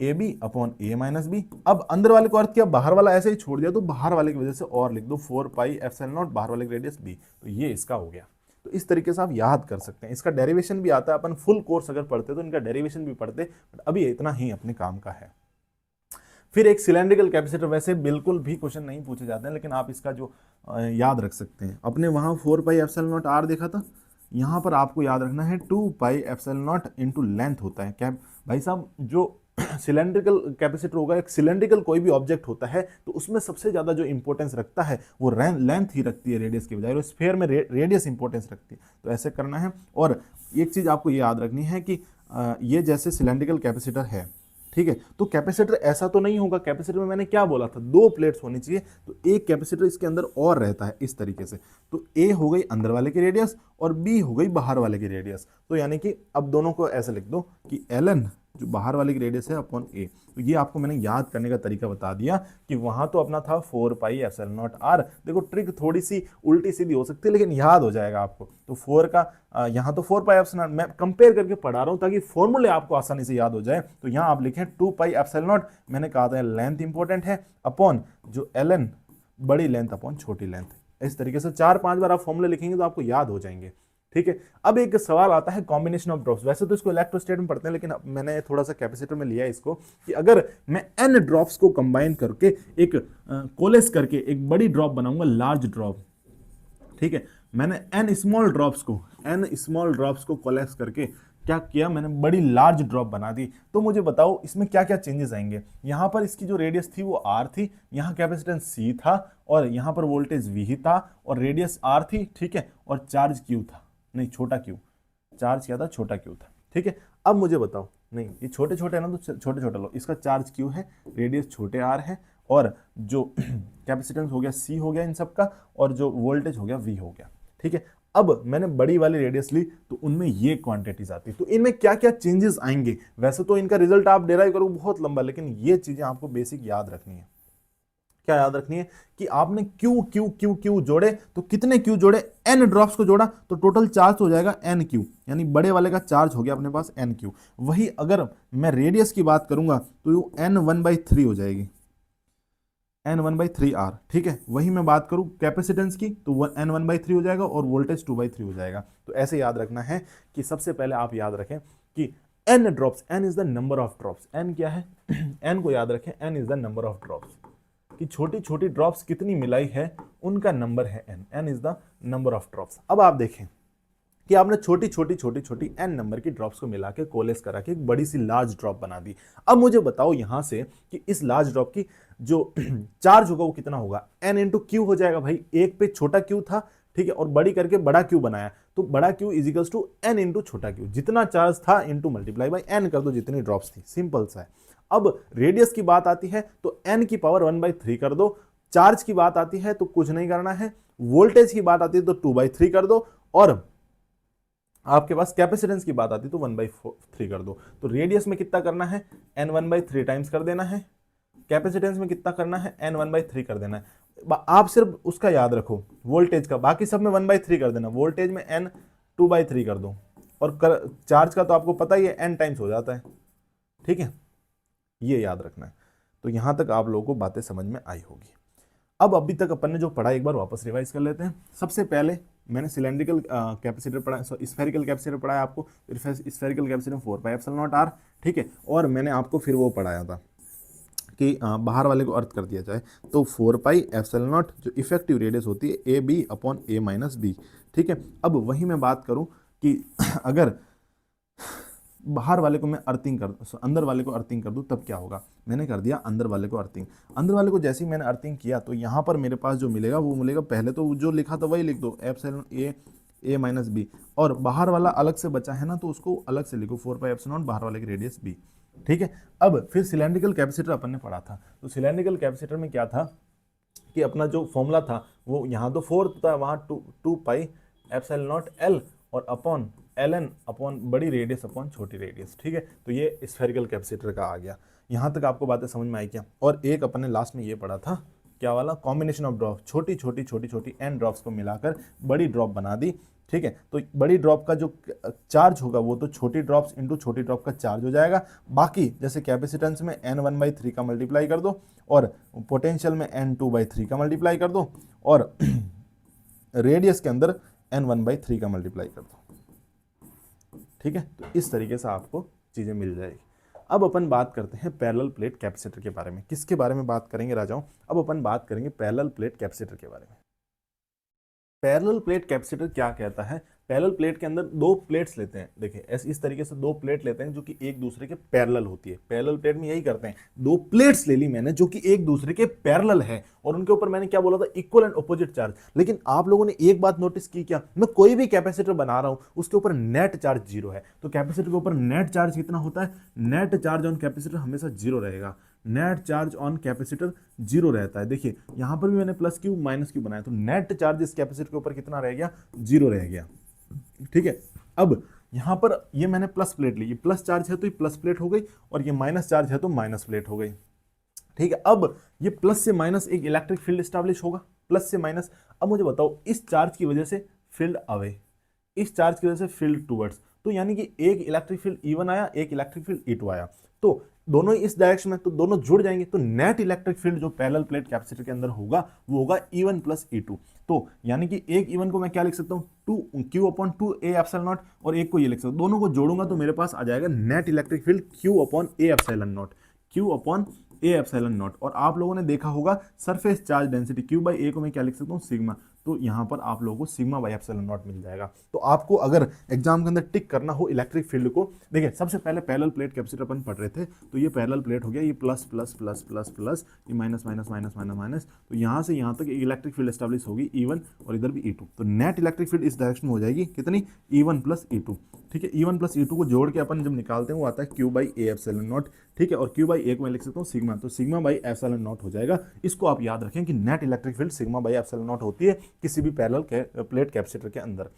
A B upon A minus B. अब अंदर वाले को अर्थ किया, बाहर वाला ऐसे ही छोड़ दिया, तो बाहर वाले की वजह से और लिख दो 4 पाई एप्सिलॉन नॉट, बाहर वाले की रेडियस बी, तो ये इसका हो गया। तो इस तरीके से आप याद कर सकते हैं। इसका डेरिवेशन भी आता है, अपन फुल कोर्स अगर पढ़ते तो इनका डेरिवेशन भी पढ़ते, बट अभी इतना ही अपने काम का है। फिर एक सिलेंड्रिकल कैपेसिटर, वैसे बिल्कुल भी क्वेश्चन नहीं पूछे जाते हैं लेकिन आप इसका जो याद रख सकते हैं। अपने वहां 4 पाई एप्सिलॉन नॉट आर देखा था, यहां पर आपको याद रखना है 2 पाई एप्सिलॉन नॉट इंटू लेंथ होता है। क्या भाई साहब, जो सिलेंड्रिकल कैपेसिटर होगा, एक सिलेंड्रिकल कोई भी ऑब्जेक्ट होता है तो उसमें सबसे ज्यादा जो इंपॉर्टेंस रखता है वो लेंथ ही रखती है रेडियस के बजाय, और स्फीयर में रेडियस इंपॉर्टेंस रखती है। तो ऐसे करना है। और एक चीज आपको ये याद रखनी है कि ये जैसे सिलेंड्रिकल कैपेसिटर है, ठीक है, तो कैपेसिटर ऐसा तो नहीं होगा, कैपेसिटर में मैंने क्या बोला था 2 प्लेट्स होनी चाहिए, तो एक कैपेसिटर इसके अंदर और रहता है इस तरीके से। तो ए हो गई अंदर वाले की रेडियस और बी हो गई बाहर वाले की रेडियस। तो यानी कि अब दोनों को ऐसे लिख दो कि ln जो बाहर वाले की रेडियस है अपॉन ए। तो ये आपको मैंने याद करने का तरीका बता दिया कि वहां तो अपना था 4 पाई एप्सिलॉन नॉट आर। देखो ट्रिक थोड़ी सी उल्टी सीधी हो सकती है लेकिन याद हो जाएगा आपको। तो 4 का यहाँ तो 4 पाई एप्सिलॉन, मैं कंपेयर करके पढ़ा रहा हूँ ताकि फॉर्मूले आपको आसानी से याद हो जाए। तो यहाँ आप लिखें 2 पाई एप्सिलॉन नॉट, मैंने कहा था लेंथ इंपॉर्टेंट है, अपॉन जो ln बड़ी लेंथ अपॉन छोटी लेंथ। इस तरीके से 4-5 बार आप फॉर्मूले लिखेंगे तो आपको याद हो जाएंगे, ठीक है। अब एक सवाल आता है कॉम्बिनेशन ऑफ ड्रॉप्स। वैसे तो इसको इलेक्ट्रोस्टैट में पढ़ते हैं लेकिन मैंने थोड़ा सा कैपेसिटर में लिया इसको कि अगर मैं n ड्रॉप्स को कंबाइन करके एक कोलेस करके एक बड़ी ड्रॉप बनाऊंगा, लार्ज ड्रॉप, ठीक है, मैंने n स्मॉल ड्रॉप्स को कोलेस करके क्या किया, मैंने बड़ी लार्ज ड्रॉप बना दी। तो मुझे बताओ इसमें क्या क्या चेंजेस आएंगे। यहां पर इसकी जो रेडियस थी वो r थी, यहां कैपेसिटेंस c था और यहां पर वोल्टेज v ही था और रेडियस r थी, ठीक है, और चार्ज q था, नहीं छोटा q, चार्ज क्या था, छोटा q था, ठीक है। अब मुझे बताओ, नहीं ये छोटे छोटे है ना, तो छोटे छोटे लो, इसका चार्ज q है, रेडियस छोटे r है और जो कैपेसिटेंस हो गया c हो गया इन सब का, और जो वोल्टेज हो गया v हो गया, ठीक है। अब मैंने बड़ी वाली रेडियस ली तो उनमें ये क्वांटिटीज आती, तो इनमें क्या क्या चेंजेस आएंगे। वैसे तो इनका रिजल्ट आप डिराइव करो बहुत लंबा, लेकिन ये चीजें आपको बेसिक याद रखनी है। क्या याद रखनी है कि आपने क्यू क्यू क्यू क्यू जोड़े, तो कितने क्यू जोड़े, n ड्रॉप्स को जोड़ा, तो टोटल चार्ज हो जाएगा n क्यू, यानी बड़े वाले का चार्ज हो गया अपने पास n क्यू। वही अगर मैं रेडियस की बात करूंगा तो ये n1/3 हो जाएगी, n1/3r, ठीक है। वही मैं बात करूं कैपेसिटेंस की तो n1/3 हो जाएगा और वोल्टेज 2/3 हो जाएगा। तो ऐसे याद रखना है कि सबसे पहले आप याद रखें कि n drops, n is the number of drops, n क्या है n को याद रखें, n is the number of drops, कि छोटी छोटी ड्रॉप्स कितनी मिलाई है उनका नंबर है n, n is the number of drops. अब आप देखें कि आपने छोटी छोटी छोटी छोटी एन नंबर की ड्रॉप्स को मिला के कोलेस करा के एक बड़ी सी लार्ज ड्रॉप बना दी। अब मुझे बताओ यहां से कि इस लार्ज ड्रॉप की जो चार्ज होगा वो कितना होगा, एन इंटू क्यू हो जाएगा भाई। एक पे छोटा क्यू था, ठीक है, और बड़ी करके बड़ा क्यू बनाया, तो बड़ा Q equals to N into छोटा क्यू, जितना चार्ज था इंटू मल्टीप्लाई बाई एन कर दो जितनी ड्रॉप्स थी, सिंपल सा है। अब रेडियस की बात आती है तो एन की पावर 1/3 कर दो, चार्ज की बात आती है तो कुछ नहीं करना है, वोल्टेज की बात आती है तो 2/3 कर दो, और आपके पास कैपेसिटेंस की बात आती है तो 1/3 कर दो। तो रेडियस में कितना करना है, एन 1/3 टाइम्स कर देना है, कैपेसिटेंस में कितना करना है, एन 1/3 कर देना है। आप सिर्फ उसका याद रखो वोल्टेज का, बाकी सब में 1/3 कर देना, वोल्टेज में एन 2/3 कर दो, और चार्ज का तो आपको पता ही है एन टाइम्स हो जाता है, ठीक है, ये याद रखना है। तो यहां तक आप लोगों को बातें समझ में आई होगी। अब अभी तक अपन ने जो पढ़ा एक बार वापस रिवाइज कर लेते हैं। सबसे पहले मैंने सिलेंड्रिकल कैपेसिटर पढ़ा, स्फेरिकल कैपेसिटर पढ़ाया आपको, फिर स्फेरिकल कैपेसिटर 4πε0r, ठीक है, और मैंने आपको फिर वो पढ़ाया था कि बाहर वाले को अर्थ कर दिया जाए तो 4πε0 जो इफेक्टिव रेडियस होती है A B upon A minus B, ठीक है। अब वही मैं बात करूं कि अगर बाहर वाले को मैं अर्थिंग कर, अंदर वाले को अर्थिंग कर दूं तब क्या होगा, मैंने कर दिया अंदर वाले को अर्थिंग। अंदर वाले को जैसे ही मैंने अर्थिंग किया तो यहाँ पर मेरे पास जो मिलेगा वो मिलेगा, पहले तो जो लिखा था वही लिख दो, एप्सिलॉन ए माइनस बी, और बाहर वाला अलग से बचा है ना तो उसको अलग से लिखो, 4πε0 बाहर वाले की रेडियस बी, ठीक है। अब फिर सिलेंड्रिकल कैपेसिटर अपन ने पढ़ा था, तो सिलेंड्रिकल कैपेसिटर में क्या था कि अपना जो फॉर्मूला था वो यहाँ तो 4 था, वहाँ 2πε0 एल और अपॉन ln अपॉन बड़ी रेडियस अपॉन छोटी रेडियस, ठीक है। तो ये स्फेरिकल कैपेसिटर का आ गया। यहाँ तक आपको बातें समझ में आई क्या? और एक अपन ने लास्ट में ये पढ़ा था, क्या वाला, कॉम्बिनेशन ऑफ ड्रॉप, छोटी छोटी छोटी छोटी एन ड्रॉप्स को मिलाकर बड़ी ड्रॉप बना दी, ठीक है। तो बड़ी ड्रॉप का जो चार्ज होगा वो तो छोटी ड्रॉप्स इंटू छोटी ड्रॉप का चार्ज हो जाएगा। बाकी जैसे कैपेसिटेंस में n 1/3 का मल्टीप्लाई कर दो, और पोटेंशियल में n 2/3 का मल्टीप्लाई कर दो, और रेडियस के अंदर n 1/3 का मल्टीप्लाई कर दो, ठीक है। तो इस तरीके से आपको चीज़ें मिल जाएगी। अब अपन बात करते हैं पैरेलल प्लेट कैपेसिटर के बारे में। किसके बारे में बात करेंगे राजाओं? अब अपन बात करेंगे पैरेलल प्लेट कैपेसिटर के बारे में। पैरेलल प्लेट कैपेसिटर क्या कहता है? पैरेलल प्लेट के अंदर दो प्लेट्स लेते हैं, देखिए ऐसे इस तरीके से दो प्लेट लेते हैं जो कि एक दूसरे के पैरेलल होती है। पैरेलल प्लेट में यही करते हैं, दो प्लेट्स ले ली मैंने जो कि एक दूसरे के पैरेलल है, और उनके ऊपर मैंने क्या बोला था, इक्वल एंड ऑपोजिट चार्ज। लेकिन आप लोगों ने एक बात नोटिस की क्या, मैं कोई भी कैपेसिटर बना रहा हूं उसके ऊपर नेट चार्ज 0 है। तो कैपेसिटर के ऊपर नेट चार्ज कितना होता है? नेट चार्ज ऑन कैपेसिटर हमेशा 0 रहेगा। नेट चार्ज ऑन कैपेसिटर 0 रहता है। देखिए यहां पर भी मैंने प्लस क्यू माइनस क्यू बनाया, तो नेट चार्ज इस कैपेसिटर के ऊपर कितना रह गया? 0 रह गया, ठीक है। अब यहां पर ये मैंने प्लस प्लेट ली, ये प्लस चार्ज है तो ये प्लस प्लेट हो गई, और ये माइनस चार्ज है तो माइनस प्लेट हो गई, ठीक है। अब ये प्लस से माइनस एक इलेक्ट्रिक फील्ड स्टैब्लिश होगा, प्लस से माइनस। अब मुझे बताओ इस चार्ज की वजह से फील्ड अवे, इस चार्ज की वजह से फील्ड टुवर्ड्स, तो यानी कि एक इलेक्ट्रिक फील्ड E1 आया, एक इलेक्ट्रिक फील्ड E2 आया, तो दोनों इस डायरेक्शन में, तो दोनों जुड़ जाएंगे। तो नेट इलेक्ट्रिक फील्ड जो पैरेलल प्लेट कैपेसिटर के अंदर होगा वो होगा E1 प्लस E2। तो यानी कि एक E1 को मैं क्या लिख सकता हूँ, 2Q/2A ε0, और एक को ये लिख सकता हूँ, दोनों को जोड़ूंगा तो मेरे पास आ जाएगा net electric field Q/A ε0, Q/A ε0। और आप लोगों ने देखा होगा सरफेस चार्ज डेंसिटी Q/A को मैं क्या लिख सकता हूँ, सिग्मा। तो यहाँ पर आप लोगों को σ/ε0 मिल जाएगा। तो आपको अगर एग्जाम के अंदर टिक करना हो इलेक्ट्रिक फील्ड को, देखिए सबसे पहले पैरेलल प्लेट कैपेसिटर अपन पढ़ रहे थे, तो ये पैरेलल प्लेट हो गया, ये plus plus plus plus plus, ये minus minus minus minus minus, तो यहाँ से यहाँ तक इलेक्ट्रिक फील्ड एस्टैब्लिश होगी E1, और इधर भी E2। तो नेट इलेक्ट्रिक फील्ड इस डायरेक्शन में हो जाएगी कितनी, E1 प्लस E2, ठीक है। E1 प्लस E2 को जोड़ के अपन जब निकालते हैं वो आता है Q/A ε0, ठीक है। और Q/A को मैं लिख सकता हूँ सिग्मा, तो σ/ε0 हो जाएगा। इसको आप याद रखें कि नेट इलेक्ट्रिक फील्ड σ/ε0 होती है किसी भी पैरेलल प्लेट कैपेसिटर के अंदर।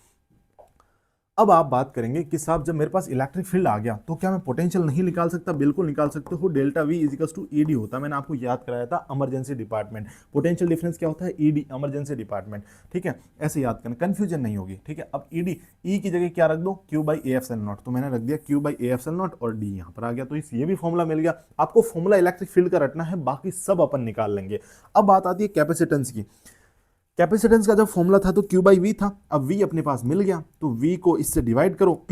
अब आप बात करेंगे कि साहब जब मेरे पास इलेक्ट्रिक फील्ड आ गया तो क्या मैं पोटेंशियल नहीं निकाल सकता? बिल्कुल निकाल सकते हो। Delta V equals to ED होता है, मैंने आपको याद कराया था इमरजेंसी डिपार्टमेंट। पोटेंशियल डिफरेंस क्या होता है? ED, इमरजेंसी डिपार्टमेंट, ठीक है। ऐसे याद करना, कंफ्यूजन नहीं होगी, ठीक है। अब ED, E की जगह क्या रख दो, Q/A ε0, तो मैंने रख दिया Q/A ε0, और D यहाँ पर आ गया। तो इस ये भी फॉर्मूला मिल गया आपको। फॉर्मूला इलेक्ट्रिक फील्ड का रटना है, बाकी सब अपन निकाल लेंगे। अब बात आती है कैपेसिटेंस की। कैपेसिटेंस का जब फॉर्मूला था तो Q/V था, अब V अपने पास मिल गया तो V को इससे डिवाइड करो।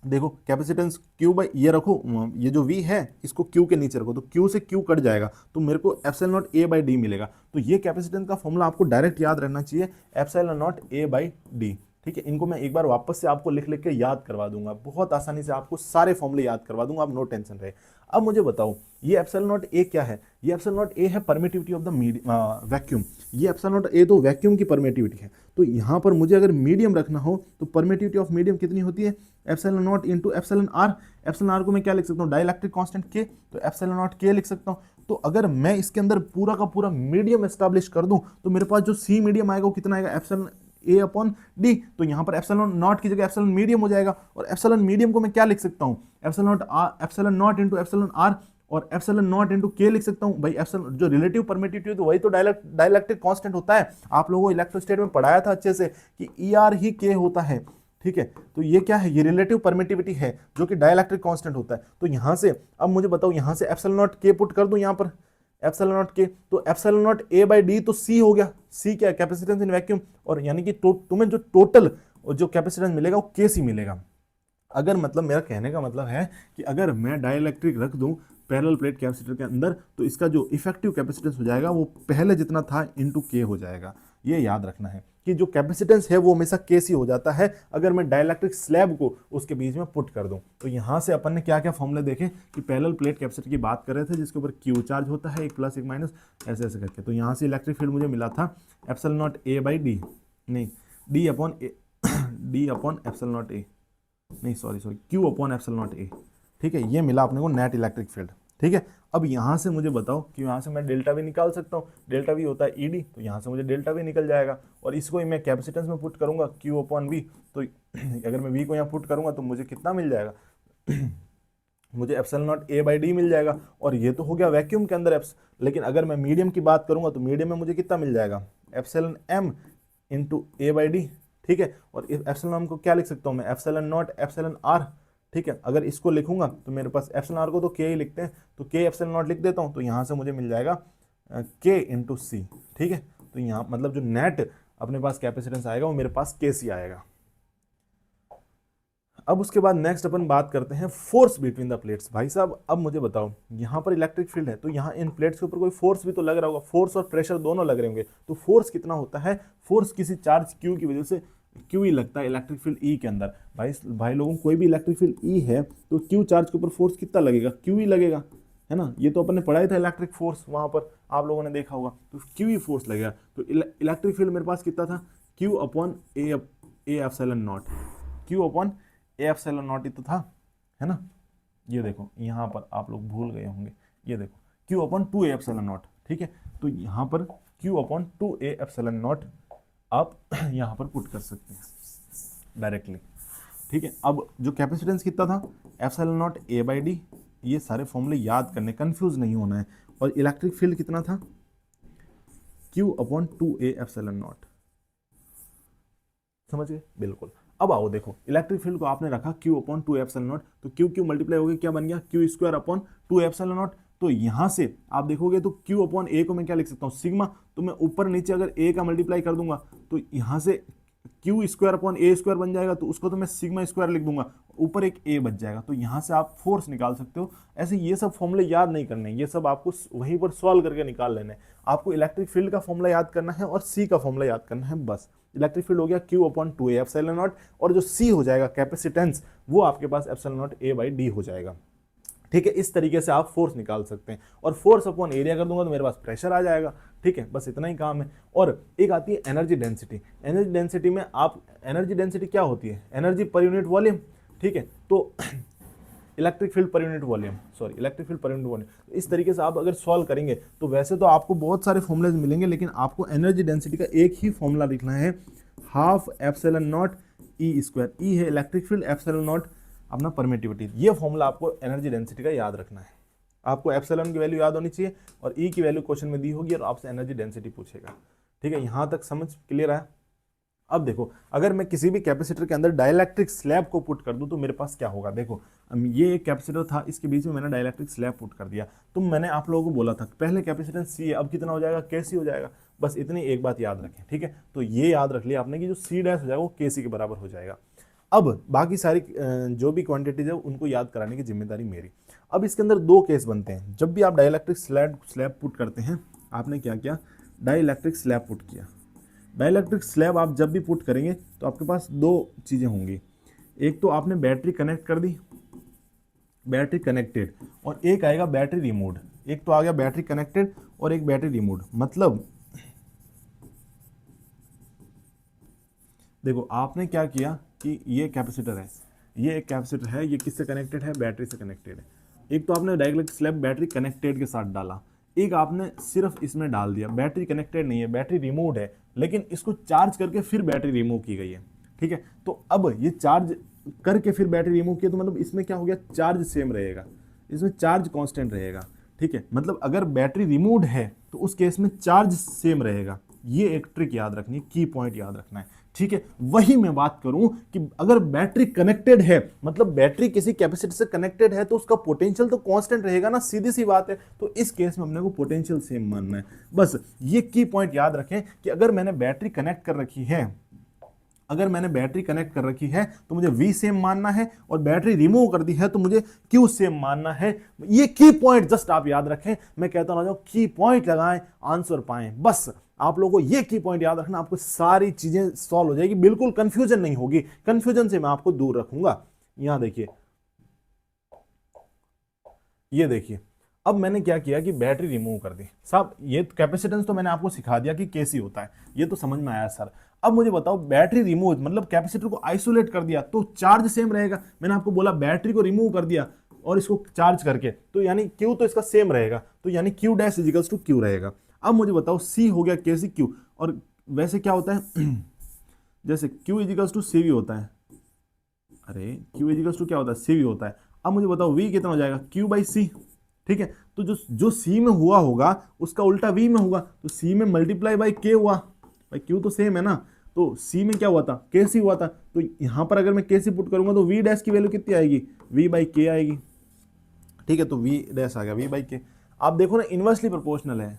देखो कैपेसिटेंस ये रखो, ये जो V है इसको Q के नीचे रखो, तो Q से Q कट जाएगा तो मेरे को ε0A/D मिलेगा। तो ये कैपेसिटेंस का फॉर्मूला आपको डायरेक्ट याद रहना चाहिए, ε0A/D, ठीक है, इनको मैं एक बार वापस से आपको लिख लिख के याद करवा दूंगा, बहुत आसानी से आपको सारे फॉर्मूले याद करवा दूंगा, आप नो टेंशन रहे। अब मुझे बताओ ये एप्सिलॉन नॉट ए क्या है? ये एप्सिलॉन नॉट ए है परमिटिविटी ऑफ द वैक्यूम। ये एप्सिलॉन नॉट ए तो वैक्यूम की परमिटिविटी है। तो यहाँ पर मुझे अगर मीडियम रखना हो तो परमिटिविटी ऑफ मीडियम कितनी होती है? Epsilon not into epsilon R. Epsilon R को मैं क्या लिख सकता हूँ? डाइलेक्ट्रिक कांस्टेंट के, तो एप्सिलॉन नॉट के लिख सकता हूँ। तो अगर मैं इसके अंदर पूरा का पूरा मीडियम एस्टैब्लिश कर दूं तो मेरे पास जो सी मीडियम आएगा वो कितना आएगा? एप्सिलॉन ए अपॉन डी। तो यहाँ पर एप्सिलॉन नॉट की जगह एप्सिलॉन मीडियम हो जाएगा, और एप्सिलॉन मीडियम को मैं क्या लिख सकता हूँ? Epsilon not into epsilon R और एप्सिलॉन नॉट इंटू के लिख सकता हूँ। भाई एप्सिलॉन जो रिलेटिव परमिटिविटी है तो वही तो डाइलेक्ट्रिक कांस्टेंट होता है। आप लोगों को इलेक्ट्रोस्टैट में पढ़ाया था अच्छे से कि ई आर ही के होता है। ठीक है, तो ये क्या है? ये रिलेटिव परमिटिविटी है जो कि डाइलेक्ट्रिक कांस्टेंट होता है। तो यहाँ से अब मुझे बताओ, यहाँ से एप्सिलॉन नॉट के पुट कर दूं यहाँ पर, एप्सिलॉन नॉट के, तो epsilon naught A by D तो सी हो गया। सी क्या है? Capacitance in vacuum. और यानी कि तुम्हें जो टोटल जो कैपेसिटेंस मिलेगा वो के सी मिलेगा। अगर मतलब मेरा कहने का मतलब है कि अगर मैं डाइलेक्ट्रिक रख दूं पैरेलल प्लेट कैपेसिटर के अंदर तो इसका जो इफेक्टिव कैपेसिटेंस हो जाएगा वो पहले जितना था इनटू के हो जाएगा। ये याद रखना है कि जो कैपेसिटेंस है वो हमेशा के सी हो जाता है अगर मैं डाइलेक्ट्रिक स्लैब को उसके बीच में पुट कर दूं। तो यहाँ से अपन ने क्या क्या फॉर्मूले देखे कि पैरेलल प्लेट कैपेसिटर की बात कर रहे थे जिसके ऊपर क्यू चार्ज होता है, एक प्लस एक माइनस, ऐसे ऐसे करके। तो यहाँ से इलेक्ट्रिक फील्ड मुझे मिला था epsilon naught A by D, नहीं D upon epsilon naught A, नहीं sorry Q upon epsilon naught A. ठीक है, ये मिला अपने को नेट इलेक्ट्रिक फील्ड। ठीक है, अब यहाँ से मुझे बताओ कि यहाँ से मैं डेल्टा वी निकाल सकता हूँ। डेल्टा वी होता है ई डी, तो यहाँ से मुझे डेल्टा वी निकल जाएगा और इसको ही मैं कैपेसिटेंस में पुट करूँगा क्यू अपॉन वी। तो अगर मैं वी को यहाँ पुट करूँगा तो मुझे कितना मिल जाएगा? मुझे epsilon naught A by D मिल जाएगा। और ये तो हो गया वैक्यूम के अंदर लेकिन अगर मैं मीडियम की बात करूँगा तो मीडियम में मुझे कितना मिल जाएगा? Epsilon M into A by D. ठीक है, और एप्सिलॉन एम को क्या लिख सकता हूँ मैं? Epsilon not epsilon R. ठीक है, अगर इसको लिखूंगा तो मेरे पास एप्सिलॉन आर को तो के ही लिखते हैं, तो के एप्सिलॉन नॉट लिख देता हूँ, तो यहाँ से मुझे मिल जाएगा के इंटू सी। ठीक है, तो यहाँ मतलब जो नेट अपने पास कैपेसिटेंस आएगा वो मेरे पास के सी आएगा। अब उसके बाद नेक्स्ट अपन बात करते हैं फोर्स बिटवीन द प्लेट्स। भाई साहब अब मुझे बताओ, यहाँ पर इलेक्ट्रिक फील्ड है तो यहाँ इन प्लेट्स के ऊपर कोई फोर्स भी तो लग रहा होगा, फोर्स और प्रेशर दोनों लग रहे होंगे। तो फोर्स कितना होता है? फोर्स किसी चार्ज क्यू की वजह से क्यू ही लगता है इलेक्ट्रिक फील्ड ई के अंदर। भाई लोगों कोई भी इलेक्ट्रिक फील्ड ई है तो क्यू चार्ज के ऊपर फोर्स कितना लगेगा? क्यू ही लगेगा, है ना। ये तो अपन ने पढ़ाया था इलेक्ट्रिक फोर्स, वहां पर आप लोगों ने देखा होगा, तो क्यू ही फोर्स लगेगा। तो इलेक्ट्रिक फील्ड मेरे पास कितना था? Q upon A epsilon not, Q upon A epsilon not ही तो था, है ना। ये देखो यहाँ पर आप लोग भूल गए होंगे, ये देखो Q upon 2a epsilon not. ठीक है, तो यहाँ पर Q upon 2a epsilon not आप यहाँ पर पुट कर सकते हैं डायरेक्टली। ठीक है, अब जो कैपेसिटेंस कितना था? Epsilon naught A by D. ये सारे फॉर्मूले याद करने, कंफ्यूज नहीं होना है। और इलेक्ट्रिक फील्ड कितना था? Q upon 2a epsilon not. समझ गए? बिल्कुल। अब आओ देखो, इलेक्ट्रिक फील्ड को आपने रखा क्यू अपॉन 2 एप्सिलॉन नॉट, तो क्यू क्यू मल्टीप्लाई हो गया, क्या बन गया? Q square upon 2 epsilon not. तो यहाँ से आप देखोगे तो क्यू अपॉन ए को मैं क्या लिख सकता हूँ? सिग्मा। तो मैं ऊपर नीचे अगर ए का मल्टीप्लाई कर दूंगा तो यहाँ से क्यू स्क्वायर अपॉन ए स्क्वायर बन जाएगा, तो उसको तो मैं सिग्मा स्क्वायर लिख दूंगा, ऊपर एक ए बच जाएगा। तो यहाँ से आप फोर्स निकाल सकते हो। ऐसे ये सब फॉर्मूले याद नहीं करने, ये सब आपको वहीं पर सॉल्व करके निकाल लेने। आपको इलेक्ट्रिक फील्ड का फॉर्मूला याद करना है और सी का फॉर्मूला याद करना है, बस। इलेक्ट्रिक फील्ड हो गया Q upon 2a epsilon not, और जो सी हो जाएगा कैपेसिटेंस, वो आपके पास epsilon naught A by D हो जाएगा। ठीक है, इस तरीके से आप फोर्स निकाल सकते हैं। और फोर्स अपॉन एरिया कर दूंगा तो मेरे पास प्रेशर आ जाएगा। ठीक है, बस इतना ही काम है। और एक आती है एनर्जी डेंसिटी। एनर्जी डेंसिटी में आप, एनर्जी डेंसिटी क्या होती है? Energy per unit volume. ठीक है, तो electric field per unit volume, electric field per unit volume. इस तरीके से आप अगर सॉल्व करेंगे तो वैसे तो आपको बहुत सारे फॉर्मूलेज मिलेंगे, लेकिन आपको एनर्जी डेंसिटी का एक ही फॉर्मूला लिखना है, half epsilon naught E square. E है इलेक्ट्रिक फील्ड, एप्सिलॉन नॉट अपना परमिटिविटी। ये फॉर्मूला आपको एनर्जी डेंसिटी का याद रखना है। आपको एप्सिलॉन की वैल्यू याद होनी चाहिए और ई की वैल्यू क्वेश्चन में दी होगी और आपसे एनर्जी डेंसिटी पूछेगा। ठीक है, यहाँ तक समझ क्लियर है? अब देखो, अगर मैं किसी भी कैपेसिटर के अंदर डाइलेक्ट्रिक स्लैब को पुट कर दूं तो मेरे पास क्या होगा? देखो, ये एक कैपेसिटर था, इसके बीच में मैंने डाइलेक्ट्रिक स्लैब पुट कर दिया। तो मैंने आप लोगों को बोला था पहले कैपेसिटेंस सी है, अब कितना हो जाएगा? के सी हो जाएगा। बस इतनी एक बात याद रखें। ठीक है, तो ये याद रख लिया आपने कि जो सी डैश हो जाएगा वो के सी के बराबर हो जाएगा। अब बाकी सारी जो भी क्वांटिटीज है उनको याद कराने की जिम्मेदारी मेरी। अब इसके अंदर दो केस बनते हैं। जब भी आप डाइलेक्ट्रिक स्लैब पुट करते हैं, आपने क्या किया? डाइलेक्ट्रिक स्लैब पुट किया। डाइलेक्ट्रिक स्लैब आप जब भी पुट करेंगे तो आपके पास दो चीज़ें होंगी, एक तो आपने बैटरी कनेक्ट कर दी, बैटरी कनेक्टेड, और एक आएगा बैटरी रिमूव्ड। एक तो आ गया बैटरी कनेक्टेड और एक बैटरी रिमूव्ड। मतलब देखो आपने क्या किया कि ये कैपेसिटर है, ये एक कैपेसिटर है, ये किससे कनेक्टेड है, बैटरी से कनेक्टेड है। एक तो आपने डायरेक्ट स्लैब बैटरी कनेक्टेड के साथ डाला, एक आपने सिर्फ इसमें डाल दिया, बैटरी कनेक्टेड नहीं है, बैटरी रिमूव्ड है, लेकिन इसको चार्ज करके फिर बैटरी रिमूव की गई है। ठीक है, तो अब ये चार्ज करके फिर बैटरी रिमूव किया तो मतलब इसमें क्या हो गया, चार्ज सेम रहेगा, इसमें चार्ज कांस्टेंट रहेगा। ठीक है, मतलब अगर बैटरी रिमूव्ड है तो उस केस में चार्ज सेम रहेगा। ये एक ट्रिक याद रखनी, की पॉइंट याद रखना है। ठीक है, वही मैं बात करूं कि अगर बैटरी कनेक्टेड है, मतलब बैटरी किसी कैपेसिटर से कनेक्टेड है तो उसका पोटेंशियल तो कांस्टेंट रहेगा ना, सीधी सी बात है। तो इस केस में हमने को पोटेंशियल सेम मानना है। बस ये की पॉइंट याद रखें कि अगर मैंने बैटरी कनेक्ट कर रखी है, अगर मैंने बैटरी कनेक्ट कर रखी है तो मुझे V सेम मानना है, और बैटरी रिमूव कर दी है तो मुझे Q सेम मानना है। ये की पॉइंट जस्ट आप याद रखें, मैं कहता हूं की पॉइंट लगाएं, आंसर पाएं। बस आप लोगों को ये की पॉइंट याद रखना, आपको सारी चीजें सॉल्व हो जाएगी, बिल्कुल कंफ्यूजन नहीं होगी। कंफ्यूजन से मैं आपको दूर रखूंगा। यहां देखिए, ये देखिए, अब मैंने क्या किया कि बैटरी रिमूव कर दी। साहब ये कैपेसिटेंस तो मैंने आपको सिखा दिया कि कैसी होता है, ये तो समझ में आया सर। अब मुझे बताओ बैटरी रिमूव मतलब कैपेसिटर को आइसोलेट कर दिया तो चार्ज सेम रहेगा। मैंने आपको बोला बैटरी को रिमूव कर दिया और इसको चार्ज करके, तो यानी क्यू तो इसका सेम रहेगा, तो यानी Q dash equals to Q रहेगा। अब मुझे बताओ सी हो गया के सी क्यू, और वैसे क्या होता है जैसे Q equals to C V होता है, अरे क्यू इजिकल्स टू क्या होता है, सी वी होता है। अब मुझे बताओ वी कितना हो जाएगा, क्यू बाई सी। ठीक है, तो जो सी में हुआ होगा उसका उल्टा वी में होगा, तो सी में मल्टीप्लाई बाई के हुआ, भाई क्यू तो सेम है ना, तो सी में क्या हुआ था, के सी हुआ था। तो यहां पर अगर मैं के सी पुट करूंगा तो वी डैश की वैल्यू कितनी आएगी, वी बाई के आएगी। ठीक है, तो वी डैश आ गया वी बाई के। आप देखो ना इनवर्सली प्रोपोर्शनल है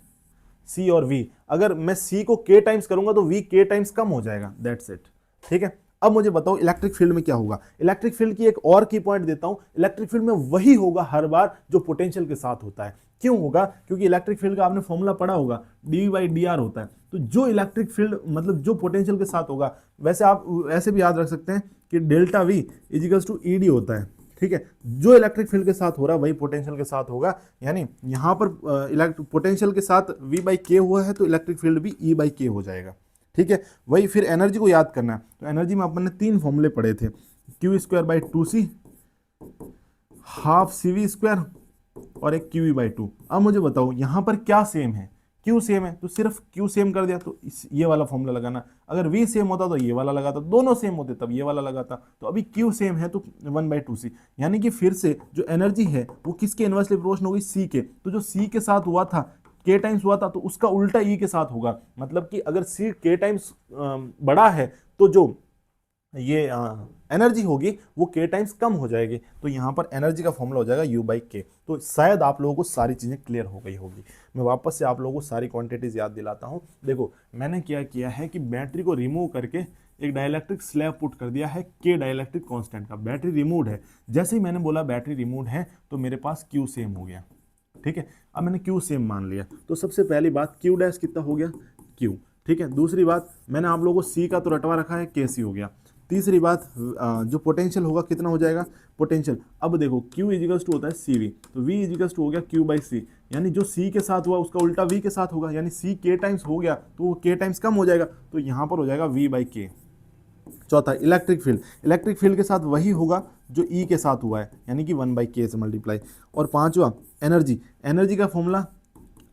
सी और वी, अगर मैं सी को के टाइम्स करूंगा तो वी के टाइम्स कम हो जाएगा, दैट्स इट। ठीक है, अब मुझे बताओ इलेक्ट्रिक फील्ड में क्या होगा। इलेक्ट्रिक फील्ड की एक और की पॉइंट देता हूं, इलेक्ट्रिक फील्ड में वही होगा हर बार जो पोटेंशियल के साथ होता है। क्यों होगा, क्योंकि इलेक्ट्रिक फील्ड का आपने फॉर्मूला पढ़ा होगा, डी बाई डी आर होता है। तो जो इलेक्ट्रिक फील्ड मतलब जो पोटेंशियल के साथ होगा, वैसे आप ऐसे भी याद रख सकते हैं कि delta V equals to E D होता है। ठीक है, जो इलेक्ट्रिक फील्ड के साथ हो रहा है वही पोटेंशियल के साथ होगा, यानी यहां पर पोटेंशियल के साथ वी बाई के हुआ है तो इलेक्ट्रिक फील्ड भी ई बाई के हो जाएगा। ठीक है, वही फिर एनर्जी को याद करना है, तो एनर्जी में अपन ने तीन फॉर्मूले पढ़े थे, Q square by two C, half C V square और एक क्यू बाई टू। अब मुझे बताओ यहां पर क्या सेम है, क्यू सेम है तो सिर्फ क्यू सेम कर दिया, तो ये वाला फॉर्मूला लगाना। अगर वी सेम होता तो ये वाला लगाता, दोनों सेम होते तब ये वाला लगाता। तो अभी क्यू सेम है तो 1/2c, यानी कि फिर से जो एनर्जी है वो किसके इनवर्सली प्रोपोर्शनल होगी, सी के। तो जो सी के साथ हुआ था, के टाइम्स हुआ था, तो उसका उल्टा ई के साथ होगा। मतलब कि अगर सी के टाइम्स बड़ा है तो जो ये एनर्जी होगी वो के टाइम्स कम हो जाएगी। तो यहाँ पर एनर्जी का फॉर्मूला हो जाएगा यू बाई के। तो शायद आप लोगों को सारी चीज़ें क्लियर हो गई होगी। मैं वापस से आप लोगों को सारी क्वांटिटीज याद दिलाता हूँ। देखो मैंने क्या किया है कि बैटरी को रिमूव करके एक डाइलेक्ट्रिक स्लैब पुट कर दिया है के डाइलेक्ट्रिक कांस्टेंट का। बैटरी रिमूव्ड है, जैसे ही मैंने बोला बैटरी रिमूव्ड है तो मेरे पास क्यू सेम हो गया। ठीक है, अब मैंने क्यू सेम मान लिया, तो सबसे पहली बात क्यू डैश कितना हो गया, क्यू। ठीक है, दूसरी बात मैंने आप लोगों को सी का तो रटवा रखा है, के सी हो गया। तीसरी बात जो पोटेंशियल होगा कितना हो जाएगा, पोटेंशियल। अब देखो Q इजिकल्स टू होता है सी वी, तो V इजिकल्स टू हो गया Q बाई सी, यानी जो C के साथ हुआ उसका उल्टा V के साथ होगा, यानी C K टाइम्स हो गया तो वो K टाइम्स कम हो जाएगा, तो यहाँ पर हो जाएगा V बाई के। चौथा इलेक्ट्रिक फील्ड, इलेक्ट्रिक फील्ड के साथ वही होगा जो E के साथ हुआ है, यानी कि 1/k से मल्टीप्लाई। और पांचवा एनर्जी, एनर्जी का फॉर्मूला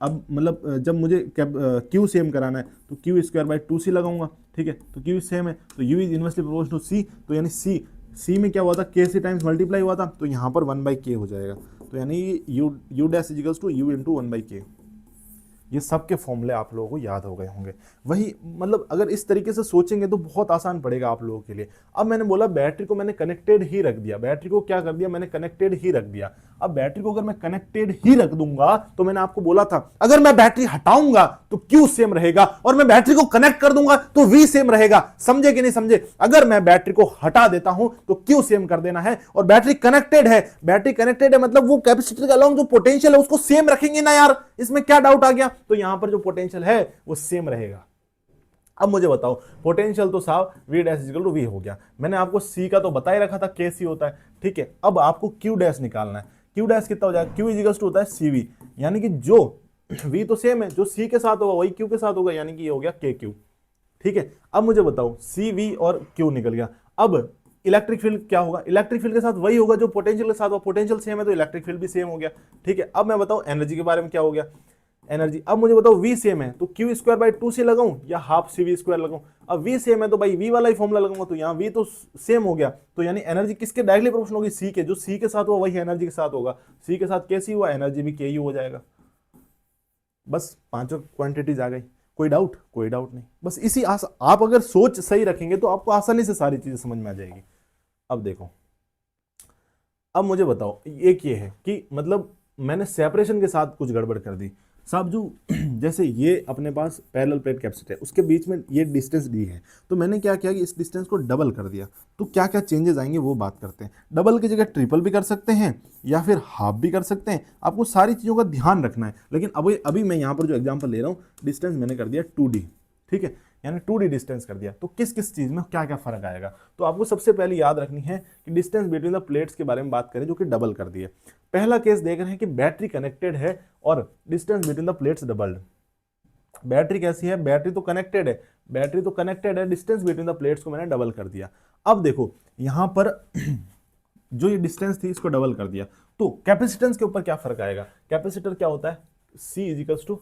अब मतलब जब मुझे क्यू सेम कराना है तो Q square by two C लगाऊंगा। ठीक है, तो क्यू सेम है तो U is inversely proportional to C, तो यानी सी में क्या हुआ था, के सी टाइम्स मल्टीप्लाई हुआ था, तो यहाँ पर 1/k हो जाएगा। तो यानी U dash equals to U into 1/k। ये सब के फॉर्मूले आप लोगों को याद हो गए होंगे। वही मतलब अगर इस तरीके से सोचेंगे तो बहुत आसान पड़ेगा आप लोगों के लिए। अब मैंने बोला बैटरी को मैंने कनेक्टेड ही रख दिया, बैटरी को क्या कर दिया मैंने, कनेक्टेड ही रख दिया। अब बैटरी को अगर मैं कनेक्टेड ही रख दूंगा तो मैंने आपको बोला था अगर मैं बैटरी हटाऊंगा तो क्यू सेम रहेगा, और मैं बैटरी को कनेक्ट कर दूंगा तो वी सेम रहेगा। समझे कि नहीं समझे? अगर मैं बैटरी को हटा देता हूं तो क्यू सेम कर देना है, और बैटरी कनेक्टेड है, बैटरी कनेक्टेड है मतलब वो कैपेसिटर के अलाउंग जो पोटेंशियल है उसको सेम रखेंगे ना यार, इसमें क्या डाउट आ गया? तो यहां पर जो पोटेंशियल है वो सेम रहेगा। अब मुझे बताओ, पोटेंशियल तो साहब V dash equal to V हो गया, मैंने आपको C का तो बता ही रखा था KC होता है, ठीक है। अब आपको Q डैश निकालना है, Q डैश कितना हो जाएगा, Q इक्वल टू होता है CV, यानी कि जो V तो सेम है, जो C के साथ होगा वही Q के साथ होगा, यानी कि ये हो गया KQ, ठीक है। अब मुझे बताओ CV और Q निकल गया, अब इलेक्ट्रिक फील्ड क्या होगा, इलेक्ट्रिक फील्ड के साथ वही होगा जो पोटेंशियल के साथ होगा, पोटेंशियल सेम है तो इलेक्ट्रिक फील्ड भी सेम हो गया, ठीक है। अब मैं बताऊं एनर्जी के बारे में क्या हो गया, एनर्जी, अब मुझे बताओ V सेम है तो Q स्क्वायर बाई 2 से लगाऊं या हाफ CV स्क्वायर लगाऊं, अब V सेम है तो भाई V वाला ही फॉर्मूला लगाऊंगा, तो यहाँ V तो सेम हो गया, तो यानी एनर्जी किसके डायरेक्टली प्रोपोर्शनल होगी, C के, जो C के साथ हुआ वही एनर्जी के साथ होगा, C के साथ KC हुआ, एनर्जी भी KU हो जाएगा। बस पांचों क्वांटिटीज आ गई, कोई डाउट, कोई डाउट नहीं, बस इसी आप अगर सोच सही रखेंगे तो आपको आसानी से सारी चीजें समझ में आ जाएगी। अब देखो, अब मुझे बताओ, एक ये है कि मतलब मैंने सेपरेशन के साथ कुछ गड़बड़ कर दी साहब, जो जैसे ये अपने पास पैरेलल प्लेट कैपेसिटर है, उसके बीच में ये डिस्टेंस डी है, तो मैंने क्या किया कि इस डिस्टेंस को डबल कर दिया, तो क्या क्या चेंजेस आएंगे वो बात करते हैं। डबल की जगह ट्रिपल भी कर सकते हैं या फिर हाफ भी कर सकते हैं, आपको सारी चीज़ों का ध्यान रखना है। लेकिन अभी मैं यहाँ पर जो एग्जाम्पल ले रहा हूँ, डिस्टेंस मैंने कर दिया 2D, ठीक है, यानी 2D डिस्टेंस कर दिया, तो किस किस चीज़ में क्या क्या फर्क आएगा, तो आपको सबसे पहले याद रखनी है कि डिस्टेंस बिटवीन द प्लेट्स के बारे में बात करें जो कि डबल कर दिए। पहला केस देख रहे हैं कि बैटरी कनेक्टेड है और distance between the plates doubled. Battery कैसी है, बैटरी तो कनेक्टेड है, बैटरी तो कनेक्टेड है, डिस्टेंस बिटवीन द प्लेट्स को मैंने डबल कर दिया। अब देखो यहां पर जो ये डिस्टेंस थी इसको डबल कर दिया, तो कैपेसिटेंस के ऊपर क्या फर्क आएगा, कैपेसिटर क्या होता है, C equals to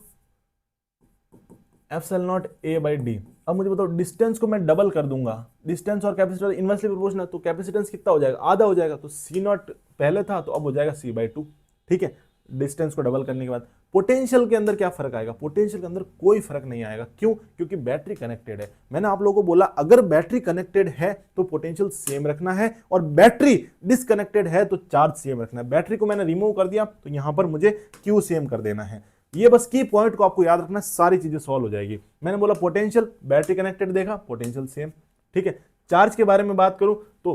epsilon not A by D. अब मुझे बताओ डिस्टेंस को मैं डबल कर दूंगा, डिस्टेंस और कैपेसिटर इनवर्सली प्रोपोर्शनल है, तो कैपेसिटेंस कितना हो जाएगा, आधा हो जाएगा, तो C नॉट पहले था तो अब हो जाएगा C बाई 2, ठीक है, डिस्टेंस को डबल करने के बाद। पोटेंशियल के अंदर क्या फर्क आएगा, पोटेंशियल के अंदर कोई फर्क नहीं आएगा, क्यों, क्योंकि बैटरी कनेक्टेड है। मैंने आप लोगों को बोला अगर बैटरी कनेक्टेड है तो पोटेंशियल सेम रखना है, और बैटरी डिसकनेक्टेड है तो चार्ज सेम रखना है। बैटरी को मैंने रिमूव कर दिया तो यहां पर मुझे क्यू सेम कर देना है। ये बस की पॉइंट को आपको याद रखना, सारी चीजें सॉल्व हो जाएगी। मैंने बोला पोटेंशियल, बैटरी कनेक्टेड देखा, पोटेंशियल सेम, ठीक है। चार्ज के बारे में बात करूं तो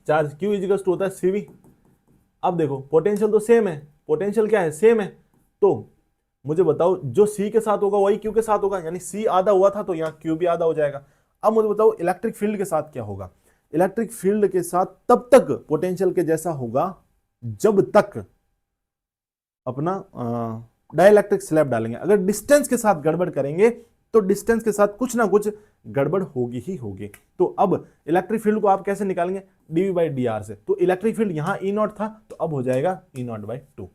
चार्ज Q इजिकल्स टू होता है CV। अब देखो पोटेंशियल तो सेम है, पोटेंशियल क्या है, सेम है, तो मुझे बताओ जो C के साथ होगा वही Q के साथ होगा, यानी C आधा हुआ था तो यहाँ Q भी आधा हो जाएगा। अब मुझे बताओ इलेक्ट्रिक फील्ड के साथ क्या होगा, इलेक्ट्रिक फील्ड के साथ तब तक पोटेंशियल के जैसा होगा जब तक अपना डाइलेक्ट्रिक स्लैब डालेंगे। अगर डिस्टेंस के साथ गड़बड़ करेंगे तो डिस्टेंस के साथ कुछ ना कुछ गड़बड़ होगी ही होगी। तो अब इलेक्ट्रिक फील्ड को आप कैसे निकालेंगे, dv बाई डी आर से, तो इलेक्ट्रिक फील्ड यहाँ E नॉट था तो अब हो जाएगा E नॉट बाई 2,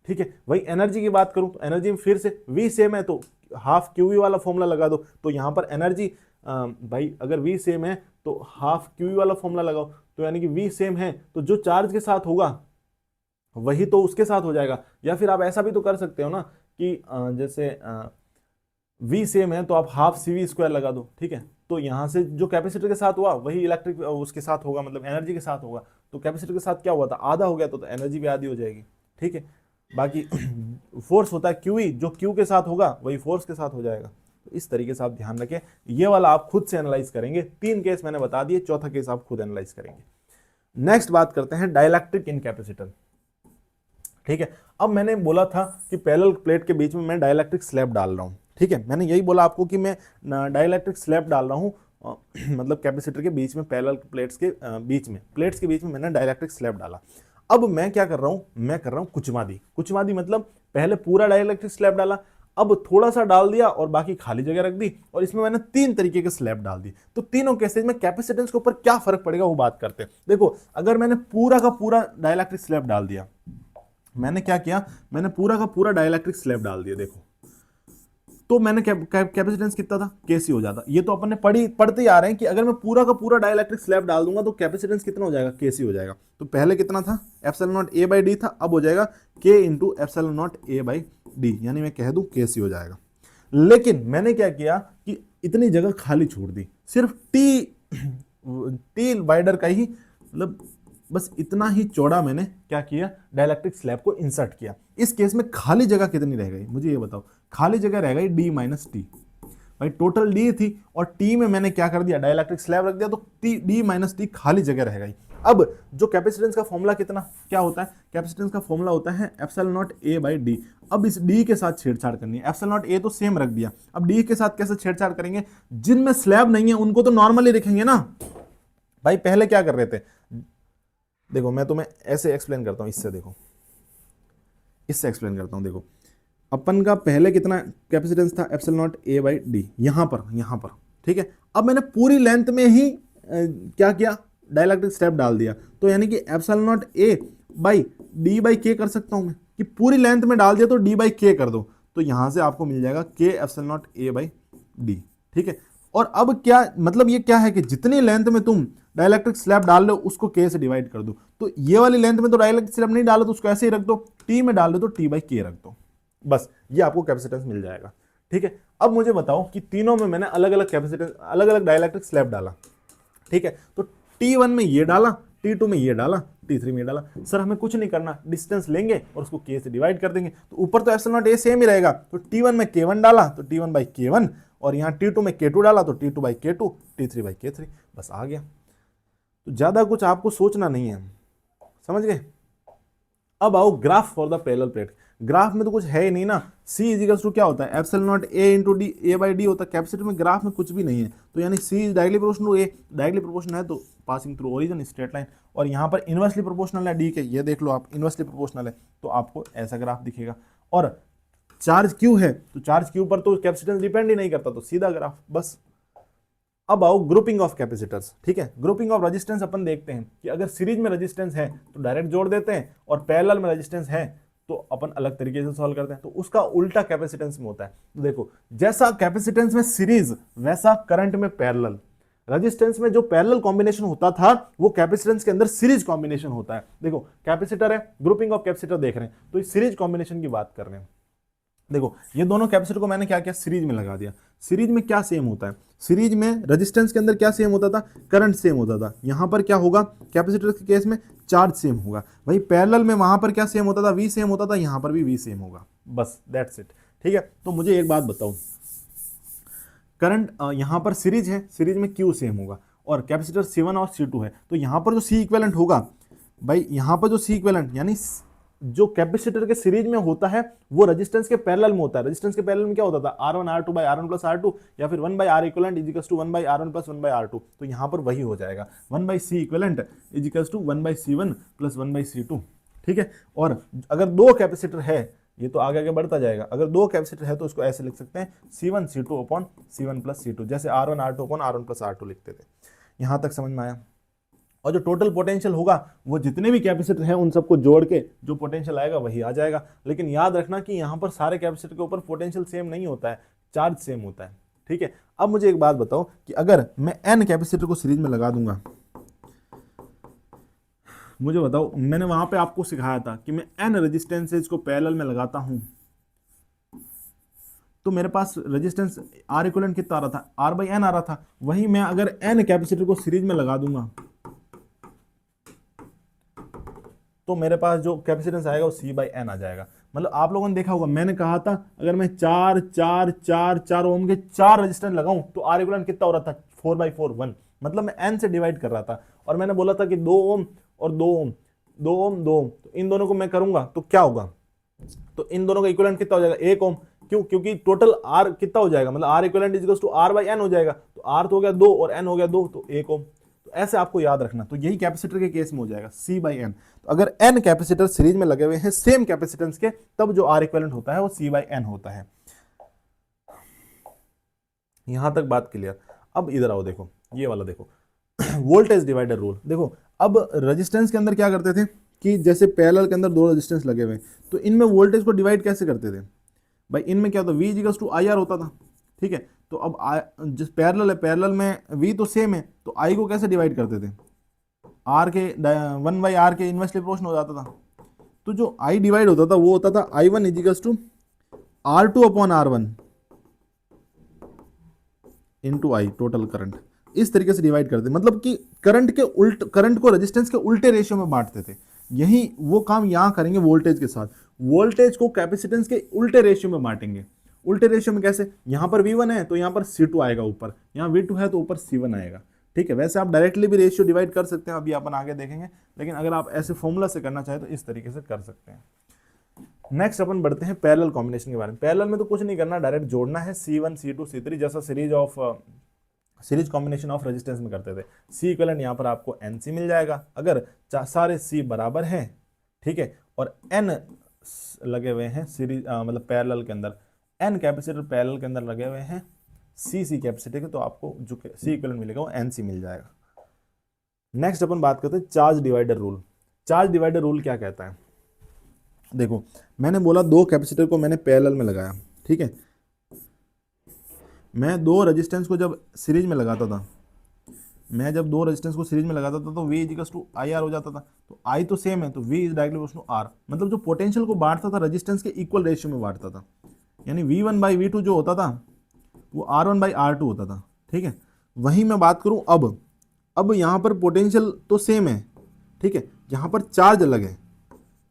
ठीक है। वही एनर्जी की बात करूं तो एनर्जी में फिर से V सेम है तो हाफ QV वाला फॉर्मूला लगा दो, तो यहाँ पर एनर्जी भाई अगर V सेम है तो हाफ QV वाला फॉर्मूला लगाओ, तो यानी कि V सेम है तो जो चार्ज के साथ होगा वही तो उसके साथ हो जाएगा। या फिर आप ऐसा भी तो कर सकते हो ना कि जैसे V सेम है तो आप हाफ CV स्क्वायर लगा दो, ठीक है, तो यहाँ से जो कैपेसिटर के साथ हुआ वही इलेक्ट्रिक उसके साथ होगा, मतलब एनर्जी के साथ होगा, तो कैपेसिटर के साथ क्या हुआ था, आधा हो गया तो एनर्जी भी आधी हो जाएगी, ठीक है। बाकी फोर्स होता है QE, जो Q के साथ होगा वही फोर्स के साथ हो जाएगा। तो इस तरीके से आप ध्यान रखें, ये वाला आप खुद से एनालाइज करेंगे, 3 केस मैंने बता दिए, चौथा केस आप खुद एनालाइज करेंगे। नेक्स्ट बात करते हैं डाइलेक्ट्रिक इनकैपेसिटर, ठीक है। अब मैंने बोला था कि पैरेलल प्लेट के बीच में मैं डाइलेक्ट्रिक स्लैब डाल रहा हूं, ठीक है, मैंने यही बोला आपको कि मैं डाइलेक्ट्रिक स्लैब डाल रहा हूं, मतलब कैपेसिटर के बीच में, पैरेलल प्लेट्स के प्लेट्स के बीच में मैंने डाइलेक्ट्रिक स्लैब डाला। अब मैं क्या कर रहा हूं, मैं कर रहा हूं कुचमादी। कुचमादी मतलब पहले पूरा डाइलेक्ट्रिक स्लैब डाला, अब थोड़ा सा डाल दिया और बाकी खाली जगह रख दी, और इसमें मैंने 3 तरीके के स्लैब डाल दी। तो तीनों केसेज में कैपेसिटेंस के ऊपर क्या फर्क पड़ेगा वो बात करते हैं। देखो अगर मैंने पूरा का पूरा डाइलेक्ट्रिक स्लैब डाल दिया, मैंने क्या किया, मैंने पूरा का पूरा डाइलेक्ट्रिक स्लैब डाल दिया, देखो तो मैंने कैपेसिटेंस कितना था, KC हो जाता। ये तो अपन ने पढ़ते ही आ रहे हैं कि अगर मैं पूरा का पूरा डाइलेक्ट्रिक स्लैब डाल दूंगा तो कैपेसिटेंस कितना हो जाएगा, KC हो जाएगा। तो पहले कितना था, epsilon not A by D था, अब हो जाएगा K into epsilon not A by D, यानी मैं कह दूं KC हो जाएगा। लेकिन मैंने क्या किया कि इतनी जगह खाली छोड़ दी, सिर्फ टी वाइडर का ही, मतलब बस इतना ही चौड़ा मैंने क्या किया, डाइलेक्ट्रिक स्लैब को इंसर्ट किया। इस केस में खाली जगह कितनी रह गई, मुझे ये बताओ, खाली जगह रह गई D माइनस टी। भाई टोटल D थी और T में मैंने क्या कर दिया, डाइलेक्ट्रिक स्लैब रख दिया, तो D माइनस टी खाली जगह रह गई। अब जो कैपेसिटेंस का फॉर्मूला कितना क्या होता है, कैपेसिटेंस का फॉर्मूला होता है epsilon naught A by D. अब इस डी के साथ छेड़छाड़ करनी है, एप्सिलॉन नॉट ए तो सेम रख दिया, अब डी के साथ कैसे छेड़छाड़ करेंगे, जिनमें स्लैब नहीं है उनको तो नॉर्मली रखेंगे ना भाई। पहले क्या कर रहे थे, देखो मैं तुम्हें ऐसे एक्सप्लेन करता हूं, इससे देखो, इससे एक्सप्लेन करता हूं। देखो अपन का पहले कितना कैपेसिटेंस था, epsilon naught A by D, यहां पर, ठीक है। अब मैंने पूरी लेंथ में ही क्या किया, डाइलेक्ट्रिक स्टेप डाल दिया, तो यानी कि epsilon naught A by D by के कर सकता हूं मैं, कि पूरी लेंथ में डाल दिया तो डी बाई के कर दो, तो यहां से आपको मिल जाएगा के epsilon naught A by D, ठीक है। और अब क्या मतलब, ये क्या है कि जितनी लेंथ में तुम डाइलेक्ट्रिक स्लैब डाल लो उसको के से डिवाइड कर दो, तो ये वाली लेंथ में तो डाइलेक्ट्रिक स्लैब नहीं डालो तो उसको ऐसे ही रख दो, टी में डाल दो तो टी बाई के रख दो, बस ये आपको कैपेसिटेंस मिल जाएगा, ठीक है। अब मुझे बताओ कि तीनों में मैंने अलग अलग कैपेसिटेंस, अलग अलग डाइलेक्ट्रिक स्लैब डाला, ठीक है। तो T1 में ये डाला, T2 में ये डाला, T3 में ये डाला। सर हमें कुछ नहीं करना, डिस्टेंस लेंगे और उसको K से डिवाइड कर देंगे, तो ऊपर तो एप्सिलॉन नॉट A सेम ही रहेगा, तो T1 में K1 डाला तो T1 बाई K1, और यहाँ T2 में K2 डाला तो T2 by K2, T3 by K3, बस आ गया। तो ज्यादा कुछ आपको सोचना नहीं है, समझ गए। अब आओ graph for the parallel plate. Graph में तो कुछ है ही नहीं ना, C इजिकल्स टू क्या होता है, epsilon not A into D, A by D होता है। कैपेसिटर में ग्राफ में कुछ भी नहीं है, तो यानी C is directly proportional to A, directly proportional है तो passing through origin straight line, और यहाँ पर इनवर्सली प्रोपोर्शनल है D के, ये देख लो आप, इनवर्सली प्रोपोर्शनल है तो आपको ऐसा ग्राफ दिखेगा। और चार्ज Q है तो चार्ज Q पर तो कैपेसिटेंस डिपेंड ही नहीं करता, तो सीधा ग्राफ बस। अब आओ ग्रुपिंग ऑफ कैपेसिटर्स, ठीक है। ग्रुपिंग ऑफ रेजिस्टेंस अपन देखते हैं कि अगर सीरीज में रेजिस्टेंस है तो डायरेक्ट जोड़ देते हैं, और पैरेलल में रेजिस्टेंस है तो अपन अलग तरीके से सॉल्व करते हैं, तो उसका उल्टा कैपेसिटेंस में होता है। तो देखो जैसा कैपेसिटेंस में सीरीज वैसा करंट में पैरेलल, रेजिस्टेंस में जो पैरेलल कॉम्बिनेशन होता था वो कैपेसिटेंस के अंदर सीरीज कॉम्बिनेशन होता है। देखो कैपेसिटर है, ग्रुपिंग ऑफ कैपेसिटर देख रहे हैं तो इस सीरीज कॉम्बिनेशन की बात कर रहे हैं। देखो ये दोनों कैपेसिटर को मैंने क्या किया, सीरीज में लगा दिया। सीरीज में क्या सेम होता है, सीरीज में रेजिस्टेंस के अंदर क्या सेम होता था, करंट सेम होता था। यहां पर क्या होगा, कैपेसिटर के केस में चार्ज सेम होगा। वही पैरेलल में वहां पर क्या सेम होता था, वी सेम होता था, यहां पर भी वी सेम होगा, बस दैट्स इट, ठीक है। तो मुझे एक बात बताओ, करंट यहां पर सीरीज है, सीरीज में क्यू सेम होगा, और कैपेसिटर C1 और C2 है, तो यहां पर जो C इक्विवेलेंट होगा भाई, यहां पर जो C इक्विवेलेंट यानी जो कैपेसिटर के सीरीज में होता है वो रेजिस्टेंस के पैरेलल में होता है। रेजिस्टेंस के पैरेलल में क्या होता था, R1 R2 by R1 plus R2, या फिर 1 by R equivalent equals to 1 by R1 plus 1 by R2, तो यहां पर वही हो जाएगा 1 by C equivalent equals to 1 by C1 plus 1 by C2, ठीक है। और अगर दो कैपेसिटर है, ये तो आगे आगे बढ़ता जाएगा, अगर दो कैपेसिटर है तो उसको ऐसे लिख सकते हैं C1 C2 upon C1 plus C2, जैसे R1 R2 upon R1 plus R2 लिखते थे। यहां तक समझ में आया। और जो टोटल पोटेंशियल होगा वो जितने भी कैपेसिटर हैं उन सबको जोड़ के जो पोटेंशियल आएगा वही आ जाएगा। लेकिन याद रखना कि यहाँ पर सारे कैपेसिटर के ऊपर पोटेंशियल सेम नहीं होता है, चार्ज सेम होता है, ठीक है। अब मुझे एक बात बताओ कि अगर मैं n कैपेसिटर को सीरीज में लगा दूंगा, मुझे बताओ, मैंने वहां पे आपको सिखाया था कि मैं n रेजिस्टेंसेज को पैरेलल में लगाता हूं तो मेरे पास रेजिस्टेंस R इक्विवेलेंट कितना आ रहा था, R बाई n आ रहा था। वही मैं अगर n कैपेसिटर को सीरीज में लगा दूंगा तो मेरे पास जो कैपेसिटेंस आएगा वो C बाई एन आ जाएगा। मतलब आप लोगों ने देखा होगा, मैंने कहा था अगर मैं 4 ओम के 4 रेजिस्टेंस लगाऊं तो R इक्विवेलेंट कितना हो रहा था, 4 बाई 4 1, मतलब मैं n से डिवाइड कर रहा था। और मैंने बोला था कि 2 ओम और 2 ओम, 2 ओम 2 ओम, तो इन दोनों को मैं करूंगा तो क्या होगा, तो इन दोनों का इक्विवेलेंट कितना हो जाएगा, 1 ओम। क्यों, क्योंकि टोटल R कितना हो जाएगा, मतलब R equivalent equals to R by N हो जाएगा, तो R तो हो गया 2 और n हो गया 2, तो 1 ओम। तो ऐसे आपको याद रखना, तो यही कैपेसिटर के केस में हो जाएगा C बाई एन। तो अगर n कैपेसिटर सीरीज में लगे हुए हैं सेम कैपेसिटेंस के, तब जो R इक्विवेलेंट होता है वो C बाई एन होता है। यहां तक बात क्लियर। अब इधर आओ, देखो ये वाला देखो वोल्टेज डिवाइडर रूल। देखो अब रेजिस्टेंस के अंदर क्या करते थे कि जैसे पैरेलल के अंदर दो रेजिस्टेंस लगे हुए, तो इनमें वोल्टेज को डिवाइड कैसे करते थे भाई, इनमें क्या होता, V इक्वल्स टू IR होता था, ठीक है। तो अब जिस पैरेलल है, पैरेलल में V तो सेम है, तो I को कैसे डिवाइड करते थे, R के 1 बाई R के इनवर्सली प्रोपोर्शनल हो जाता था। तो जो I डिवाइड होता था वो होता था I1 equals to R2 upon R1 into I total current. इस तरीके से डिवाइड करते, मतलब कि करंट को रेजिस्टेंस के उल्टे रेशियो में बांटते थे। यही वो काम यहां करेंगे वोल्टेज के साथ, वोल्टेज को कैपेसिटेंस के उल्टे रेशियो में बांटेंगे। उल्टे रेशियो में कैसे, यहां पर V1 है तो यहां पर C2 आएगा ऊपर, यहां V2 है तो ऊपर C1 आएगा। ठीक है, वैसे आप डायरेक्टली भी रेशियो डिवाइड कर सकते हैं, अभी अपन आगे देखेंगे, लेकिन अगर आप ऐसे फॉर्मूला से करना चाहें तो इस तरीके से कर सकते हैं। नेक्स्ट अपन बढ़ते हैं पैरेलल कॉम्बिनेशन के बारे में। पैरेलल में तो कुछ नहीं करना, डायरेक्ट जोड़ना है C1 C2 C3, जैसा सीरीज कॉम्बिनेशन ऑफ रेजिस्टेंस में करते थे। सी इक्वलेंट यहाँ पर आपको NC मिल जाएगा अगर सारे C बराबर हैं, ठीक है, और N लगे हुए हैं सीरीज मतलब पैरेलल के अंदर, N कैपेसिटर पैरेलल के अंदर लगे हुए हैं C कैपेसिटर के, तो आपको जो C इक्वलेंट मिलेगा वो NC मिल जाएगा। नेक्स्ट अपन बात करते हैं charge divider rule. Charge divider rule क्या कहता है? देखो, मैंने बोला दो कैपेसिटर को मैंने पैरेलल में लगाया, ठीक है, मैं दो रेजिस्टेंस को जब सीरीज में लगाता था, तो V equals to I R हो जाता था। तो I तो सेम है, तो V is directly equals to R, मतलब जो पोटेंशियल को बांटता था रेजिस्टेंस के इक्वल रेशियो में बांटता था, यानी V1 बाई V2 जो होता था वो R1 बाई R2 होता था, ठीक है। वहीं मैं बात करूं अब यहाँ पर पोटेंशियल तो सेम है, ठीक है, यहाँ पर चार्ज अलग है,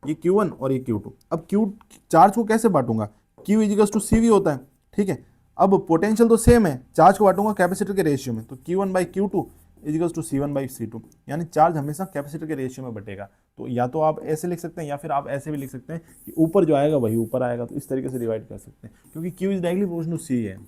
ये Q1 और ये Q2। अब चार्ज को कैसे बांटूंगा? Q इक्वल्स टू CV होता है, ठीक है। अब पोटेंशियल तो सेम है, चार्ज को बांटूंगा कैपेसिटर के रेशियो में, तो Q1 by Q2 equals to C1 by C2, यानी चार्ज हमेशा कैपेसिटर के रेशियो में बटेगा। तो या तो आप ऐसे लिख सकते हैं या फिर आप ऐसे भी लिख सकते हैं कि ऊपर जो आएगा वही ऊपर आएगा, तो इस तरीके से डिवाइड कर सकते हैं, क्योंकि Q is directly proportional to C है।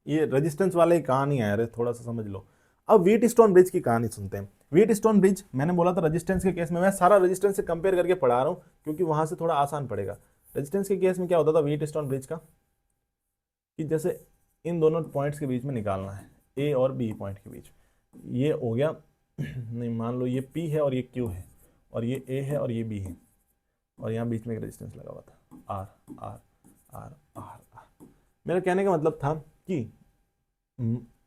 ये रेजिस्टेंस वाले की कहानी है, अरे थोड़ा सा समझ लो। अब व्हीटस्टोन ब्रिज की कहानी सुनते हैं। व्हीटस्टोन ब्रिज मैंने बोला था रेजिस्टेंस के केस में, मैं सारा रेजिस्टेंस से कंपेयर करके पढ़ा रहा हूँ क्योंकि वहां से थोड़ा आसान पड़ेगा। रेजिस्टेंस के केस में क्या होता था व्हीटस्टोन ब्रिज का, कि जैसे इन दोनों पॉइंट्स के बीच में निकालना है, ए और बी पॉइंट के बीच, ये हो गया नहीं, मान लो ये P है और ये Q है, और ये A है और ये B है, और यहाँ बीच में एक रेजिस्टेंस लगा हुआ था R R R R R। मेरा कहने का मतलब था कि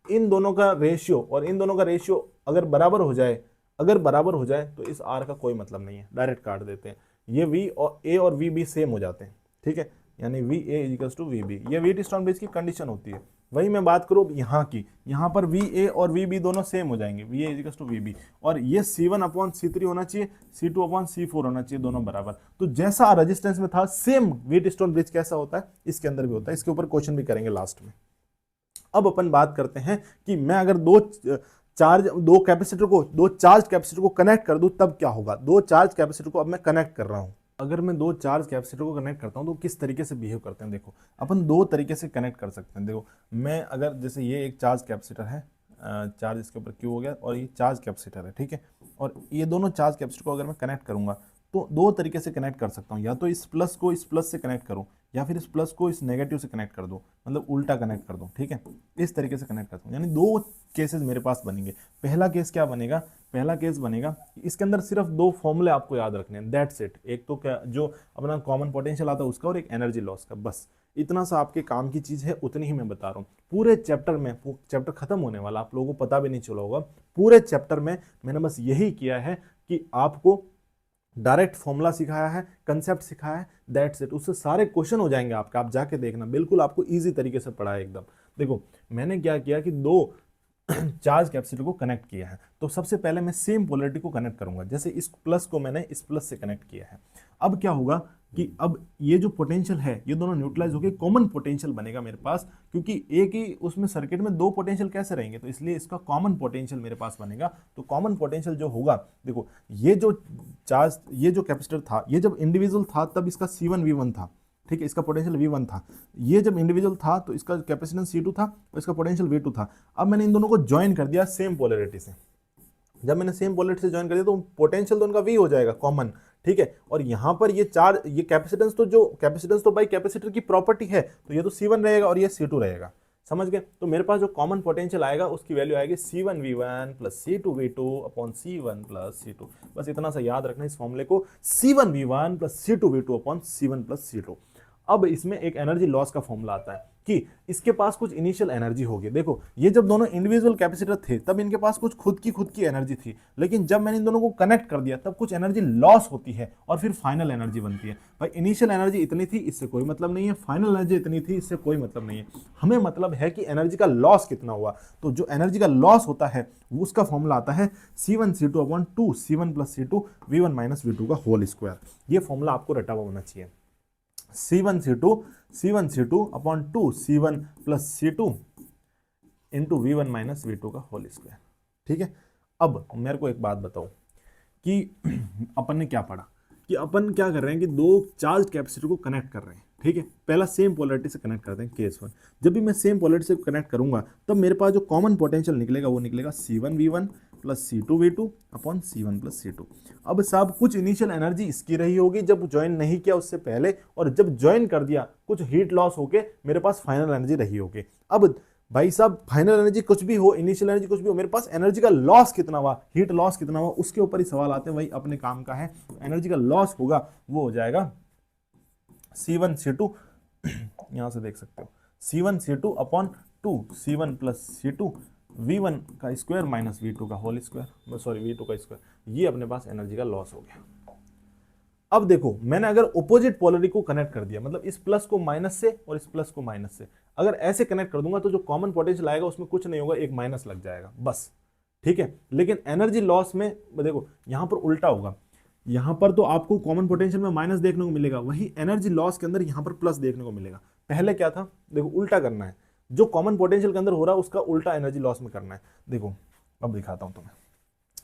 इन दोनों का रेशियो और इन दोनों का रेशियो अगर बराबर हो जाए तो इस R का कोई मतलब नहीं है, डायरेक्ट काट देते हैं। ये V और A और VB सेम हो जाते हैं, ठीक है, यानी VA इक्वल्स टू VB, ये व्हीटस्टोन ब्रिज की कंडीशन होती है। वही मैं बात करूँ यहाँ की, यहाँ पर VA और VB दोनों सेम हो जाएंगे, VA इक्वल्स टू VB, और ये C1 अपॉन C3 होना चाहिए, C2 अपॉन C4 होना चाहिए, दोनों बराबर। तो जैसा रेजिस्टेंस में था सेम व्हीटस्टोन ब्रिज कैसा होता है इसके अंदर भी होता है। इसके ऊपर क्वेश्चन भी करेंगे लास्ट में। अब अपन बात करते हैं कि मैं अगर दो चार्ज कैपेसिटर को कनेक्ट कर दूं तब क्या होगा। दो चार्ज कैपेसिटर को अब मैं कनेक्ट कर रहा हूं, अगर मैं दो चार्ज कैपेसिटर को कनेक्ट करता हूं तो किस तरीके से बिहेव करते हैं। देखो, अपन दो तरीके से कनेक्ट कर सकते हैं। देखो, मैं अगर जैसे ये एक चार्ज कैपेसिटर है, चार्ज इसके ऊपर Q हो गया, और ये चार्ज कैपेसिटर है, ठीक है, और ये दोनों चार्ज कैपेसिटर को अगर मैं कनेक्ट करूंगा तो दो तरीके से कनेक्ट कर सकता हूँ, या तो इस प्लस को इस प्लस से कनेक्ट करूँ, या फिर इस प्लस को इस नेगेटिव से कनेक्ट कर दो, मतलब उल्टा कनेक्ट कर दो, ठीक है, इस तरीके से कनेक्ट करता हूँ। यानी दो केसेस मेरे पास बनेंगे। पहला केस क्या बनेगा? पहला केस बनेगा, इसके अंदर सिर्फ दो फॉर्मूले आपको याद रखने हैं, दैट्स इट। एक तो क्या जो अपना कॉमन पोटेंशियल आता है उसका, और एक एनर्जी लॉस का, बस इतना सा आपके काम की चीज़ है, उतनी ही मैं बता रहा हूँ। पूरे चैप्टर में, चैप्टर खत्म होने वाला, आप लोगों को पता भी नहीं चला होगा, पूरे चैप्टर में मैंने बस यही किया है कि आपको डायरेक्ट फॉर्मूला सिखाया है, कंसेप्ट सिखाया है, दैट्स इट। उससे सारे क्वेश्चन हो जाएंगे आपका, आप जाके देखना, बिल्कुल आपको इजी तरीके से पढ़ा है एकदम। देखो, मैंने क्या किया कि दो चार्ज कैपेसिटर को कनेक्ट किया है, तो सबसे पहले मैं सेम पोलैरिटी को कनेक्ट करूंगा। जैसे इस प्लस को मैंने इस प्लस से कनेक्ट किया है, अब क्या होगा कि अब ये जो पोटेंशियल है ये दोनों न्यूट्रलाइज होकर कॉमन पोटेंशियल बनेगा मेरे पास, क्योंकि एक ही उसमें सर्किट में दो पोटेंशियल कैसे रहेंगे, तो इसलिए इसका कॉमन पोटेंशियल मेरे पास बनेगा। तो कॉमन पोटेंशियल जो होगा, देखो ये जो कैपेसिटर था, ये जब इंडिविजुअल था तब इसका C1 V1 था, ठीक है, इसका पोटेंशियल V1 था। ये जब इंडिविजुअल था तो इसका कैपेसिटेंस C2 था और इसका पोटेंशियल V2 था। अब मैंने इन दोनों को ज्वाइन कर दिया सेम पोलैरिटी से। जब मैंने सेम पोलैरिटी से ज्वाइन कर दिया तो पोटेंशियल तो उनका V हो जाएगा कॉमन, ठीक है, और यहाँ पर ये कैपेसिटेंस तो भाई कैपेसिटर की प्रॉपर्टी है, तो ये तो C1 रहेगा और ये C2 रहेगा, समझ गए। तो मेरे पास जो कॉमन पोटेंशियल आएगा उसकी वैल्यू आएगी C1 V1 plus C2 V2 upon C1 plus C2। बस इतना सा याद रखना इस फॉर्मूले को, C1 V1 plus C2 V2 upon C1 plus C2। अब इसमें एक एनर्जी लॉस का फॉर्मूला आता है कि इसके पास कुछ इनिशियल एनर्जी होगी। देखो, ये जब दोनों इंडिविजुअल कैपेसिटर थे तब इनके पास कुछ खुद की एनर्जी थी, लेकिन जब मैंने इन दोनों को कनेक्ट कर दिया तब कुछ एनर्जी लॉस होती है और फिर फाइनल एनर्जी बनती है। भाई इनिशियल एनर्जी इतनी थी, इससे कोई मतलब नहीं है, फाइनल एनर्जी इतनी थी, इससे कोई मतलब नहीं है। हमें मतलब है कि एनर्जी का लॉस कितना हुआ। तो जो एनर्जी का लॉस होता है उसका फॉर्मूला आता है C1 C2 upon 2 C1 plus C2 V1 minus V2 का होल स्क्वायर। ये फॉर्मूला आपको रटा हुआ होना चाहिए। C1 C2 upon 2 C1 plus C2 into V1 minus V2 का होल स्क्वायर। ठीक है, अब मेरे को एक बात बताओ कि अपन ने क्या पढ़ा कि अपन क्या कर रहे हैं कि दो चार्ज कैपेसिटर को कनेक्ट कर रहे हैं। ठीक है, पहला सेम पोलरिटी से कनेक्ट करते हैं केस 1। जब भी मैं सेम पोलरिटी से कनेक्ट करूंगा तब मेरे पास जो कॉमन पोटेंशियल निकलेगा वो निकलेगा C1V1 plus C2V2 upon C1 plus C2। अब साहब कुछ इनिशियल एनर्जी इसकी रही होगी जब ज्वाइन नहीं किया उससे पहले, और जब ज्वाइन कर दिया कुछ हीट लॉस होके मेरे पास फाइनल एनर्जी रही होगी। अब भाई साहब फाइनल एनर्जी कुछ भी हो, इनिशियल एनर्जी कुछ भी हो, मेरे पास एनर्जी का लॉस कितना हुआ, हीट लॉस कितना हुआ, उसके ऊपर ही सवाल आते हैं। वही अपने काम का है, एनर्जी का लॉस होगा वो हो जाएगा C1C2 यहां से देख सकते हो C1C2 upon 2 C1 plus C2 V1 का स्क्वायर माइनस V2 का होल स्क्वायर, सॉरी V2 का स्क्वायर। ये अपने पास एनर्जी का लॉस हो गया। अब देखो मैंने अगर ऑपोजिट पोलरिटी को कनेक्ट कर दिया, मतलब इस प्लस को माइनस से और इस प्लस को माइनस से अगर ऐसे कनेक्ट कर दूंगा तो जो कॉमन पोटेंशियल आएगा उसमें कुछ नहीं होगा, एक माइनस लग जाएगा बस। ठीक है, लेकिन एनर्जी लॉस में देखो यहां पर उल्टा होगा, यहां पर तो आपको कॉमन पोटेंशियल में माइनस देखने को मिलेगा, वही एनर्जी लॉस के अंदर यहां पर प्लस देखने को मिलेगा। पहले क्या था, देखो उल्टा करना है, जो कॉमन पोटेंशियल के अंदर हो रहा है उसका उल्टा एनर्जी लॉस में करना है। देखो अब दिखाता हूं तुम्हें,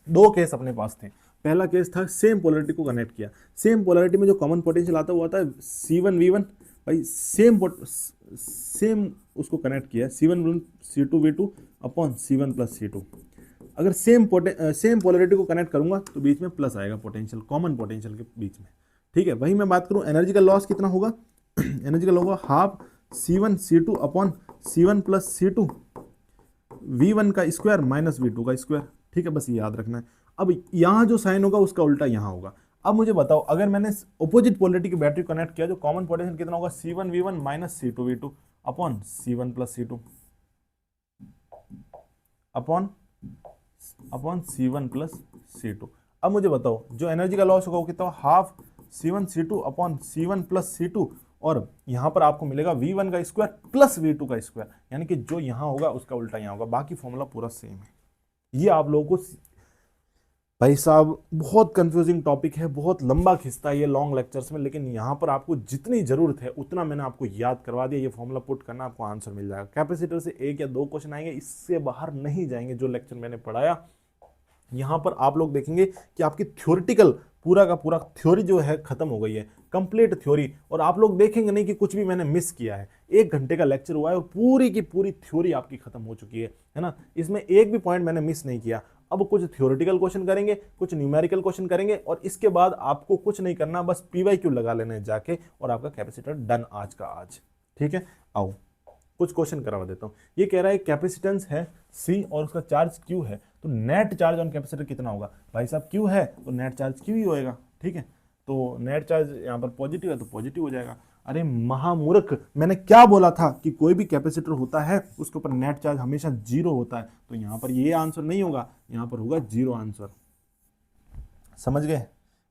दो केस अपने पास थे। पहला केस था सेम पोलरिटी को कनेक्ट किया, सेम पोलरिटी में जो कॉमन पोटेंशियल आता है वो आता है C1V1, भाई सेम उसको कनेक्ट किया C1 C2V2 upon C1 plus C2। अगर सेम पोलरिटी को कनेक्ट करूंगा तो बीच में प्लस आएगा पोटेंशियल, कॉमन पोटेंशियल के बीच में। ठीक है, वही मैं बात करूं एनर्जी का लॉस कितना होगा एनर्जी का लॉस होगा half C1 C2 upon C1 plus C2 V1 का स्क्वायर माइनस V2 का स्क्वायर। ठीक है, बस ये याद रखना है। अब यहां जो साइन होगा उसका उल्टा यहां होगा। अब मुझे बताओ अगर मैंने ऑपोजिट पोलरिटी की बैटरी कनेक्ट किया, जो कॉमन पोटेंशियल कितना होगा C1V1 minus C2V2 upon C1 plus C2 upon C1 plus C2। अब मुझे बताओ जो एनर्जी का लॉस होगा वो कितना, half C1 C2 upon C1 plus C2, और यहां पर आपको मिलेगा V1 का स्क्वायर प्लस V2 का स्क्वायर, यानी कि जो यहां होगा उसका उल्टा यहां होगा। बाकी फॉर्मूला पूरा सेम है। ये आप लोगों को भाई साहब बहुत कंफ्यूजिंग टॉपिक है, बहुत लंबा खिंचता है ये लॉन्ग लेक्चर्स में, लेकिन यहाँ पर आपको जितनी जरूरत है उतना मैंने आपको याद करवा दिया। ये फॉर्मूला पुट करना, आपको आंसर मिल जाएगा। कैपेसिटर से एक या दो क्वेश्चन आएंगे, इससे बाहर नहीं जाएंगे। जो लेक्चर मैंने पढ़ाया यहाँ पर आप लोग देखेंगे कि आपकी थ्योरेटिकल पूरा का पूरा थ्योरी जो है खत्म हो गई है, कंप्लीट थ्योरी, और आप लोग देखेंगे नहीं कि कुछ भी मैंने मिस किया है। 1 घंटे का लेक्चर हुआ है और पूरी की पूरी थ्योरी आपकी खत्म हो चुकी है ना, इसमें एक भी पॉइंट मैंने मिस नहीं किया। अब कुछ थ्योरेटिकल क्वेश्चन करेंगे, कुछ न्यूमेरिकल क्वेश्चन करेंगे, और इसके बाद आपको कुछ नहीं करना, बस PYQ लगा लेने जाके, और आपका कैपेसिटर डन आज का आज। ठीक है, आओ कुछ क्वेश्चन करवा देता हूं। ये कह रहा है कैपेसिटेंस है C और उसका चार्ज Q है, तो नेट चार्ज ऑन कैपेसिटर कितना होगा। भाई साहब Q है तो नेट चार्ज Q ही होएगा। ठीक है, तो नेट चार्ज यहाँ पर पॉजिटिव है तो पॉजिटिव हो जाएगा। अरे महामूर्ख, मैंने क्या बोला था कि कोई भी कैपेसिटर होता है उसके ऊपर नेट चार्ज हमेशा 0 होता है, तो यहाँ पर ये आंसर नहीं होगा, यहाँ पर होगा 0 आंसर। समझ गए,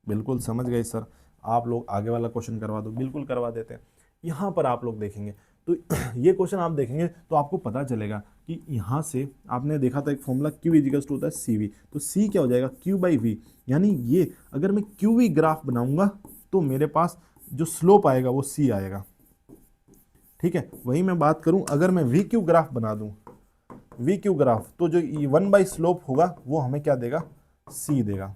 बिल्कुल समझ गए सर। आप लोग आगे वाला क्वेश्चन करवा दो, बिल्कुल करवा देते हैं। यहाँ पर आप लोग देखेंगे तो ये क्वेश्चन आप देखेंगे तो आपको पता चलेगा कि यहाँ से आपने देखा था एक फॉर्मूला Q इजिकल्स टू होता है CV, तो C क्या हो जाएगा Q बाई V, यानी ये अगर मैं QV ग्राफ बनाऊंगा तो मेरे पास जो स्लोप आएगा वो C आएगा। ठीक है, वही मैं बात करूं अगर मैं VQ ग्राफ बना दूं, VQ ग्राफ, तो जो 1 स्लोप होगा वो हमें क्या देगा, C देगा।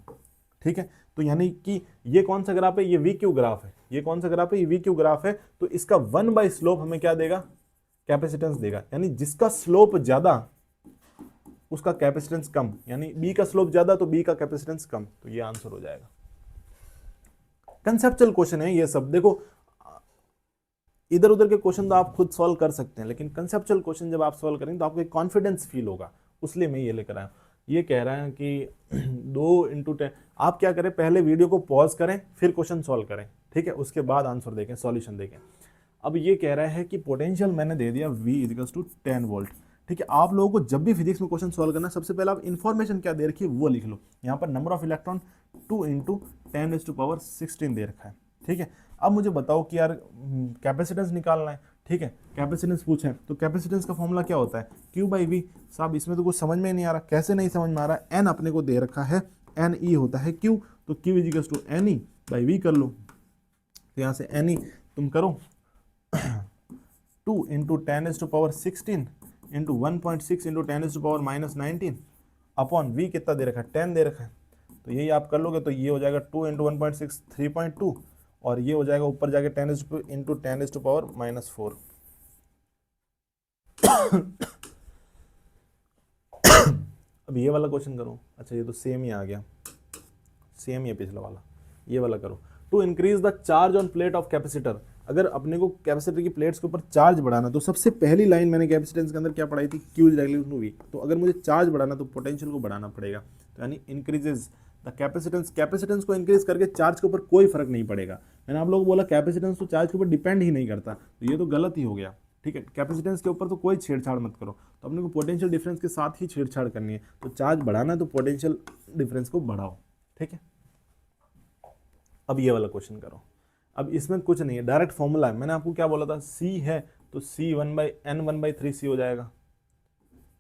ठीक है, तो यानी कि ये कौन सा ग्राफ है, ये VQ ग्राफ है। ये कौन सा ग्राफ है, ये VQ ग्राफ है। तो इसका 1 स्लोप हमें क्या देगा, कैपेसिटेंस देगा, यानी जिसका स्लोप ज्यादा उसका कैपेसिटेंस कम, यानी B का स्लोप ज्यादा तो B का कैपेसिटेंस कम, तो ये आंसर हो जाएगा। कंसेप्चुअल क्वेश्चन है ये सब। देखो इधर उधर के क्वेश्चन तो आप खुद सॉल्व कर सकते हैं, लेकिन कंसेप्चुअल क्वेश्चन जब आप सॉल्व करेंगे तो आपको एक कॉन्फिडेंस फील होगा, उसलिए मैं ये लेकर आया। ये कह रहा है कि 2x10, आप क्या करें, पहले वीडियो को पॉज करें फिर क्वेश्चन सॉल्व करें। ठीक है, उसके बाद आंसर देखें, सॉल्यूशन देखें। अब ये कह रहा है कि पोटेंशियल मैंने दे दिया V इक्वल्स टू 10 वोल्ट। ठीक है, आप लोगों को जब भी फिजिक्स में क्वेश्चन सॉल्व करना, सबसे पहले आप इन्फॉर्मेशन क्या दे रखी है वो लिख लो। यहाँ पर नंबर ऑफ इलेक्ट्रॉन 2 × 10⁻16 दे रखा है। ठीक है, अब मुझे बताओ कि यार कैपेसिटेंस निकालना है। ठीक है, कैपेसिटेंस पूछे तो कैपेसिटेंस का फॉर्मूला क्या होता है, Q बाई V। साहब इसमें तो कुछ समझ में नहीं आ रहा, कैसे नहीं समझ में आ रहा। N अपने को दे रखा है, NE होता है Q, तो Q equals to NE by V कर लो। तो यहाँ से NE तुम करो 2 × 10⁻16 इंटू 1.6 इंटू 10⁻⁻19 अपॉन वी कितना दे रखा है 10 दे रखा है, तो यही आप कर लोगे तो ये हो जाएगा 2 इंटू 1.6 3.2 और ये हो जाएगा ऊपर जाके 10 इंटू 10⁻⁻4। अब ये वाला क्वेश्चन करो। अच्छा ये तो सेम ही आ गया, सेम ही है पिछला वाला, ये वाला करो। To increase the charge on plate of capacitor, अगर अपने को कैपेसिटर की प्लेट्स के ऊपर चार्ज बढ़ाना, तो सबसे पहली लाइन मैंने कैपेसिटेंस के अंदर क्या पढ़ाई थी, Q is equal to V। तो अगर मुझे चार्ज बढ़ाना तो पोटेंशियल को बढ़ाना पड़ेगा, तो यानी इंक्रीजेज द कैपेसिटेंस। कैपेसिटेंस को इंक्रीज करके चार्ज के ऊपर कोई फर्क नहीं पड़ेगा। मैंने आप लोगों को बोला कैपेसिटेंस तो चार्ज के ऊपर डिपेंड ही नहीं करता, तो ये तो गलत ही हो गया। ठीक है, कैपेसिटेंस के ऊपर तो कोई छेड़छाड़ मत करो, तो अपने को पोटेंशियल डिफरेंस के साथ ही छेड़छाड़ करनी है। तो चार्ज बढ़ाना है तो पोटेंशियल डिफरेंस को बढ़ाओ। ठीक है, अब ये वाला क्वेश्चन करो। अब इसमें कुछ नहीं है, डायरेक्ट फॉर्मूला है। मैंने आपको क्या बोला था, C है तो C 1/n1/3C हो जाएगा,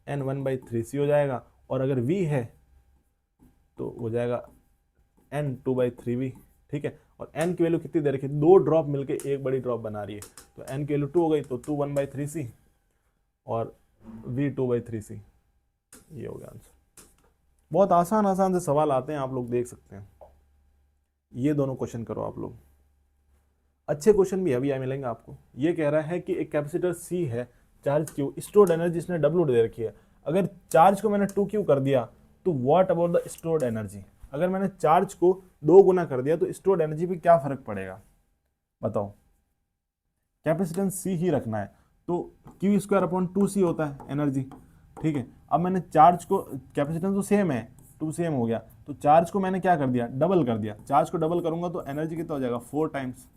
n1/3C हो जाएगा, और अगर V है तो हो जाएगा n2/3V। ठीक है, और n की वैल्यू कितनी दे रखी है, 2 ड्रॉप मिलके एक बड़ी ड्रॉप बना रही है, तो n की वैल्यू 2 हो गई, तो 2 1/3C और V 2/3C। ये हो गया आंसर। बहुत आसान आसान से सवाल आते हैं, आप लोग देख सकते हैं। ये दोनों क्वेश्चन करो आप लोग, अच्छे क्वेश्चन भी अभी मिलेंगे आपको। ये कह रहा है कि एक कैपेसिटर C है, चार्ज Q, स्टोर्ड एनर्जी इसने W दे रखी है। अगर चार्ज को मैंने 2Q कर दिया तो what about the stored energy, अगर मैंने चार्ज को 2 गुना कर दिया तो स्टोर्ड एनर्जी पे क्या फर्क पड़ेगा बताओ। कैपेसिटेंस C ही रखना है, तो Q²/2C होता है एनर्जी। ठीक है, अब मैंने चार्ज को, कैपेसिटेंस तो सेम है, 2 सेम हो गया, तो चार्ज को मैंने क्या कर दिया, डबल कर दिया। चार्ज को डबल करूंगा तो एनर्जी कितना हो जाएगा, 4 टाइम्स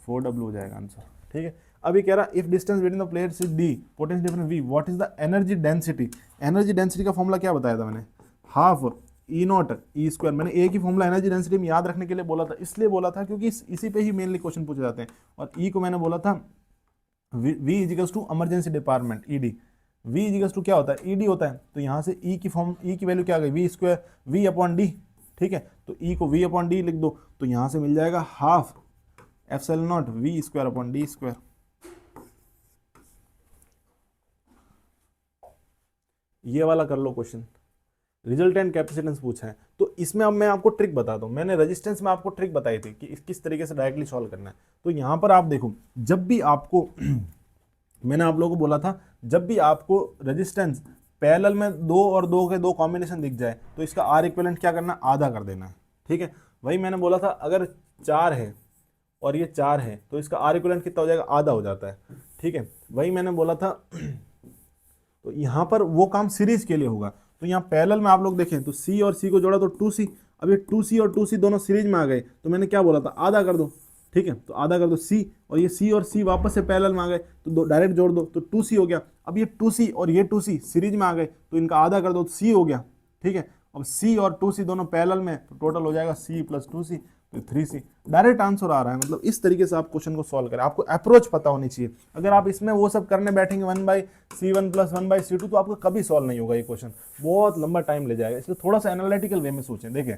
4W हो जाएगा आंसर। ठीक है, अभी कह रहा if distance between the plates is D, potential difference V, what is the energy density. Energy density का फॉर्मूला क्या बताया था मैंने, हाफ E0 E²। मैंने एक ही फॉर्मूला एनर्जी डेंसिटी में याद रखने के लिए बोला था, इसलिए बोला था क्योंकि इसी पे ही मेनली क्वेश्चन पूछे जाते हैं। और E को मैंने बोला था V equals to emergency department ED। V equals to क्या होता है, ED होता है, तो यहाँ से E की वैल्यू क्या आ गई, V² V/D। ठीक है, तो E को V/D लिख दो, तो यहाँ से मिल जाएगा हाफ ε0 V²/D²। ये वाला कर लो क्वेश्चन, रिजल्टेंट कैपेसिटेंस पूछा है। तो इसमें अब मैं आपको ट्रिक बताता हूँ। मैंने रेजिस्टेंस में आपको ट्रिक बताई थी कि किस तरीके से डायरेक्टली सॉल्व करना है। तो यहाँ पर आप देखो, जब भी आपको मैंने आप लोगों को बोला था, जब भी आपको रेजिस्टेंस पैरेलल में 2 और 2 के 2 कॉम्बिनेशन दिख जाए तो इसका R इक्विवेलेंट क्या करना है, आधा कर देना है। ठीक है, वही मैंने बोला था, अगर 4 है और ये 4 है तो इसका R इक्विवेलेंट कितना हो जाएगा, आधा हो जाता है। ठीक है, वही मैंने बोला था। तो यहाँ पर वो काम सीरीज के लिए होगा, तो यहाँ पैरेलल में आप लोग देखें तो C और C को जोड़ा तो 2C। अब ये 2C और 2C दोनों सीरीज में आ गए, तो मैंने क्या बोला था, आधा कर दो। ठीक है, तो आधा कर दो C, और ये C और C वापस से पैरेलल में आ गए तो डायरेक्ट जोड़ दो, तो 2C हो गया। अब ये 2C और ये 2C सीरीज में आ गए तो इनका आधा कर दो, तो C हो गया। ठीक है, अब C और 2C दोनों पैरेलल में, तो टोटल हो जाएगा C + 2C, तो 3C। डायरेक्ट आंसर आ रहा है। मतलब इस तरीके से आप क्वेश्चन को सॉल्व करें, आपको अप्रोच पता होनी चाहिए। अगर आप इसमें वो सब करने बैठेंगे 1/C1 + 1/C2, तो आपका कभी सॉल्व नहीं होगा ये क्वेश्चन, बहुत लंबा टाइम ले जाएगा। इसलिए थोड़ा सा एनालिटिकल वे में सोचें। देखें,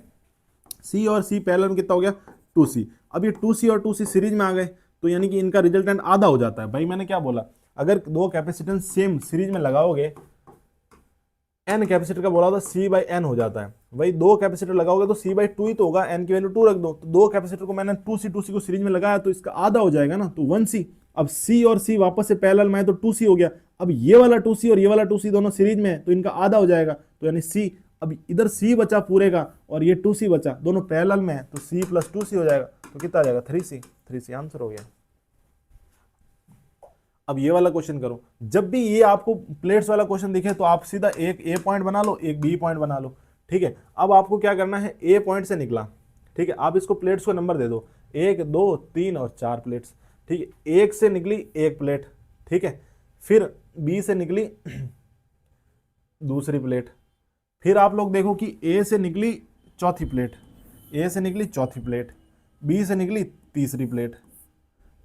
C और C पैरेलल में कितना हो गया, 2C। अब ये 2C और 2C सीरीज में आ गए, तो यानी कि इनका रिजल्टेंट आधा हो जाता है। भाई मैंने क्या बोला, अगर 2 कैपेसिटेंस सेम सीरीज में लगाओगे, n कैपेसिटर का बोला था C/n हो जाता है। वही 2 कैपेसिटर लगाओगे तो C/2 ही तो होगा, n की वैल्यू 2 रख दो। तो 2 कैपेसिटर को मैंने 2C को सीरीज में लगाया तो इसका आधा हो जाएगा ना, तो 1C। अब C और C वापस से पैरेलल में है तो 2C हो गया। अब ये वाला 2C और ये वाला 2C दोनों सीरीज में है तो इनका आधा हो जाएगा, तो यानी C। अब इधर C बचा पूरे का और ये 2C बचा, दोनों पैरेलल में है, तो C + 2C हो जाएगा, तो कितना आ जाएगा, 3C आंसर हो गया। अब ये वाला क्वेश्चन करो, जब भी ये आपको प्लेट्स वाला क्वेश्चन दिखे तो आप सीधा एक A पॉइंट बना लो, एक B पॉइंट बना लो। ठीक है, अब आपको क्या करना है, A पॉइंट से निकला। ठीक है, आप इसको प्लेट्स को नंबर दे दो, 1 2 3 और 4 प्लेट्स। ठीक है, 1 से निकली 1 प्लेट। ठीक है, फिर B से निकली दूसरी प्लेट। फिर आप लोग देखो कि A से निकली चौथी प्लेट, A से निकली चौथी प्लेट, B से निकली तीसरी प्लेट।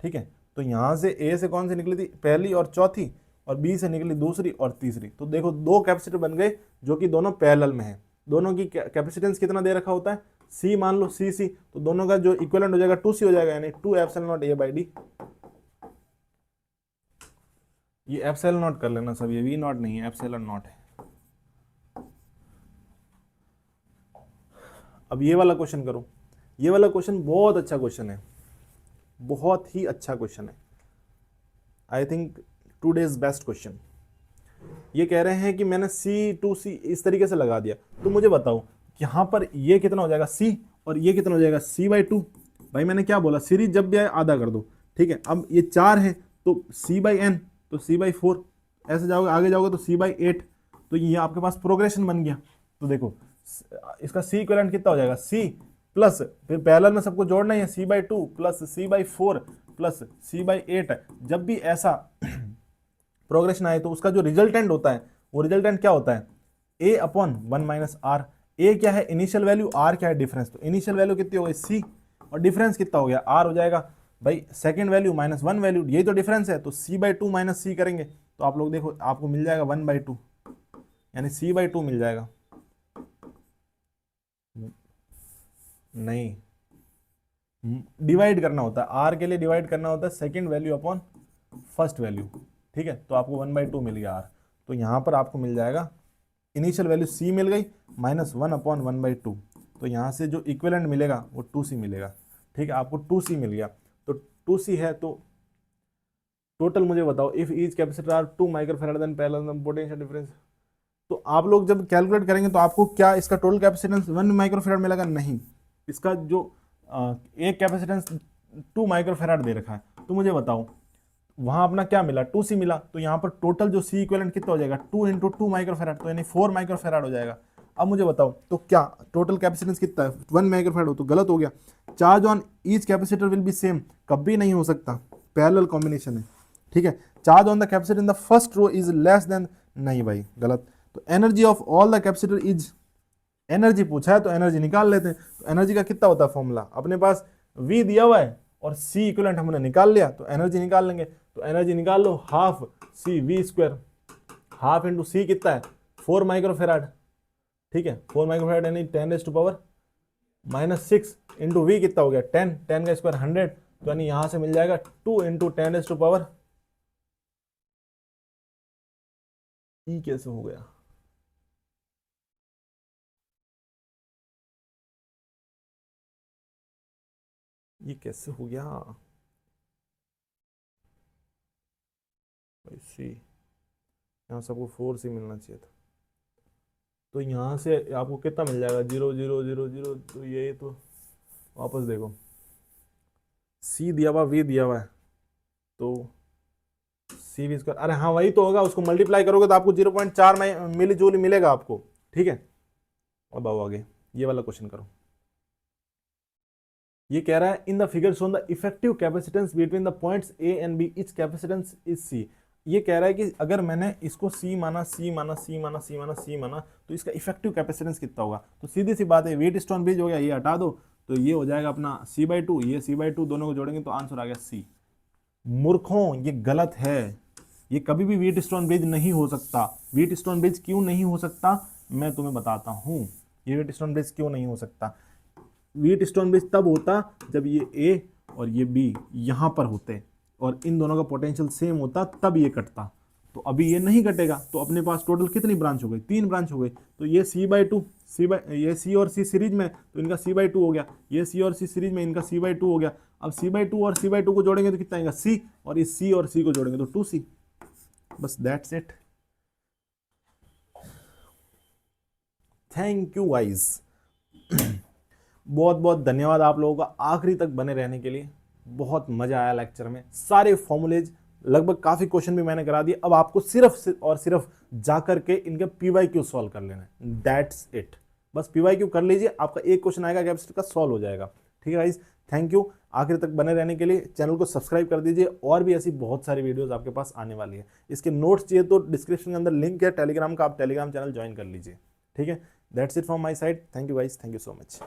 ठीक है, तो यहाँ से A से कौन सी निकली थी, पहली और चौथी, और B से निकली दूसरी और तीसरी। तो देखो 2 कैपेसिटर बन गए जो कि दोनों पैरेलल में है। दोनों की कैपेसिटेंस कितना दे रखा होता है, C मान लो C, तो दोनों का जो इक्विवेलेंट हो जाएगा 2C हो जाएगा, यानी 2ε0 A/D। ये एप्सिलॉन नॉट कर लेना सब, ये वी नॉट नहीं है, एप्सिलॉन नॉट है। अब ये वाला क्वेश्चन करो, ये वाला क्वेश्चन बहुत अच्छा क्वेश्चन है, बहुत ही अच्छा क्वेश्चन है, I think today's best question. ये कह रहे हैं कि मैंने सी टू सी इस तरीके से लगा दिया, तो मुझे बताओ यहाँ पर ये कितना हो जाएगा सी, और ये कितना हो जाएगा सी बाई टू। भाई मैंने क्या बोला, सीरीज जब भी आए आधा कर दो, ठीक है। अब ये 4 है तो सी बाई एन, तो सी बाई 4, ऐसे जाओगे आगे जाओगे तो सी बाई 8, तो ये आपके पास प्रोग्रेशन बन गया। तो देखो इसका सी इक्विवेलेंट कितना हो जाएगा, सी प्लस फिर पैरेलल में सबको जोड़ना ही है, C by 2 plus C by 4 plus C by 8। जब भी ऐसा प्रोग्रेशन आए तो उसका जो रिजल्टेंट होता है वो रिजल्टेंट क्या होता है, ए अपॉन 1 माइनस आर। ए क्या है इनिशियल वैल्यू, आर क्या है डिफरेंस, तो इनिशियल वैल्यू कितनी हो गई सी, और डिफरेंस कितना हो गया आर हो जाएगा। भाई सेकंड वैल्यू माइनस 1 वैल्यू, यही तो डिफरेंस है, तो सी बाई 2 माइनस सी करेंगे तो आप लोग देखो आपको मिल जाएगा 1 बाई 2, यानी सी बाई 2 मिल जाएगा। नहीं, डिवाइड करना होता है, आर के लिए डिवाइड करना होता है second value upon first value, ठीक है। तो आपको 1 बाई 2 मिल गया आर, तो यहाँ पर आपको मिल जाएगा इनिशियल वैल्यू सी मिल गई माइनस 1 अपॉन 1 बाई 2, तो यहाँ से जो इक्विवेलेंट मिलेगा वो 2c मिलेगा, ठीक है। आपको 2c मिल गया, तो 2c है, तो टोटल मुझे बताओ if each capacitor are 2 microfarad then parallel potential difference. तो आप लोग जब कैलकुलेट करेंगे तो आपको क्या इसका टोटल कैपेसिटेंस 1 माइक्रोफैराड मिलेगा, नहीं, इसका जो एक कैपेसिटेंस 2 माइक्रोफैराड दे रखा है, तो मुझे बताओ वहां अपना क्या मिला 2c मिला, तो यहाँ पर टोटल जो सी इक्विवेलेंट कितना हो जाएगा 2 इंटू 2 माइक्रोफैराड, तो यानी 4 माइक्रोफैराड हो जाएगा। अब मुझे बताओ तो क्या टोटल कैपेसिटेंस कितना है 1 माइक्रोफैराड हो, तो गलत हो गया। Charge on each capacitor will be same, कभी नहीं हो सकता, पैरेलल कॉम्बिनेशन है, ठीक है। Charge on the capacitor in the first row is less than, नहीं भाई गलत। तो energy of all the capacitor is, energy पूछा है तो एनर्जी निकाल लेते हैं। तो एनर्जी का कितना होता है फॉर्मूला, अपने पास V दिया हुआ है और C इक्विवेलेंट हमने निकाल लिया, तो एनर्जी निकाल लेंगे। तो एनर्जी निकाल लो half C V square, half into C कितना है 4 माइक्रोफैराड, ठीक है। 4 माइक्रोफैराड यानी 10 raise to power minus 6 into V कितना हो गया 10, 10 का स्क्वायर 100, तो यानी यहां से मिल जाएगा 2 इंटू 10 रेज़ टू पावर, ई कैसे हो गया, ये कैसे हो गया भाई सी, यहाँ सबको 4c मिलना चाहिए था, तो यहाँ से आपको कितना मिल जाएगा 0 0 0 0, तो ये तो वापस देखो c दिया हुआ v दिया हुआ है, तो सी वी स्क्वायर, अरे हाँ वही तो होगा, उसको मल्टीप्लाई करोगे तो आपको 0.4 मिली जूल मिलेगा आपको, ठीक है। अब आओ आगे ये वाला क्वेश्चन करो। ये कह रहा है in the figure shown the effective capacitance between the points A and B, each capacitance is C. ये कह रहा है कि अगर मैंने इसको सी माना सी माना सी माना सी माना सी माना तो इसका इफेक्टिव कैपेसिटेंस कितना होगा। तो सीधी सी बात है, व्हीटस्टोन ब्रिज हो गया, ये हटा दो तो ये हो जाएगा अपना c/2, ये c/2 दोनों को जोड़ेंगे तो आंसर आ गया सी। मूर्खों ये गलत है, ये कभी भी व्हीटस्टोन ब्रिज नहीं हो सकता। व्हीटस्टोन ब्रिज क्यों नहीं हो सकता मैं तुम्हें बताता हूं, ये व्हीटस्टोन ब्रिज क्यों नहीं हो सकता। व्हीटस्टोन ब्रिज तब होता जब ये ए और ये बी यहां पर होते और इन दोनों का पोटेंशियल सेम होता, तब ये कटता। तो अभी ये नहीं कटेगा, तो अपने पास टोटल कितनी ब्रांच हो गई, 3 ब्रांच हो गई। तो ये c/2, ये c और c सीरीज में तो इनका c/2 हो गया, ये c और c सीरीज में इनका c/2 हो गया। अब c/2 और c/2 को जोड़ेंगे तो कितना आएगा c, और इस c और c को जोड़ेंगे तो 2c, बस that's it. Thank you guys, बहुत बहुत धन्यवाद आप लोगों का आखिरी तक बने रहने के लिए। बहुत मजा आया लेक्चर में, सारे फॉर्मूलेज लगभग काफी क्वेश्चन भी मैंने करा दिए। अब आपको सिर्फ और सिर्फ जाकर के इनके PYQ सॉल्व कर लेना है, दैट्स इट। बस PYQ कर लीजिए, आपका एक क्वेश्चन आएगा कैपेसिटर का, सॉल्व हो जाएगा। ठीक है गाइस, थैंक यू आखिर तक बने रहने के लिए। चैनल को सब्सक्राइब कर दीजिए, और भी ऐसी बहुत सारी वीडियोस आपके पास आने वाली है। इसके नोट्स चाहिए तो डिस्क्रिप्शन के अंदर लिंक है टेलीग्राम का, आप टेलीग्राम चैनल ज्वाइन कर लीजिए। ठीक है, that's it from my side, thank you guys, thank you so much.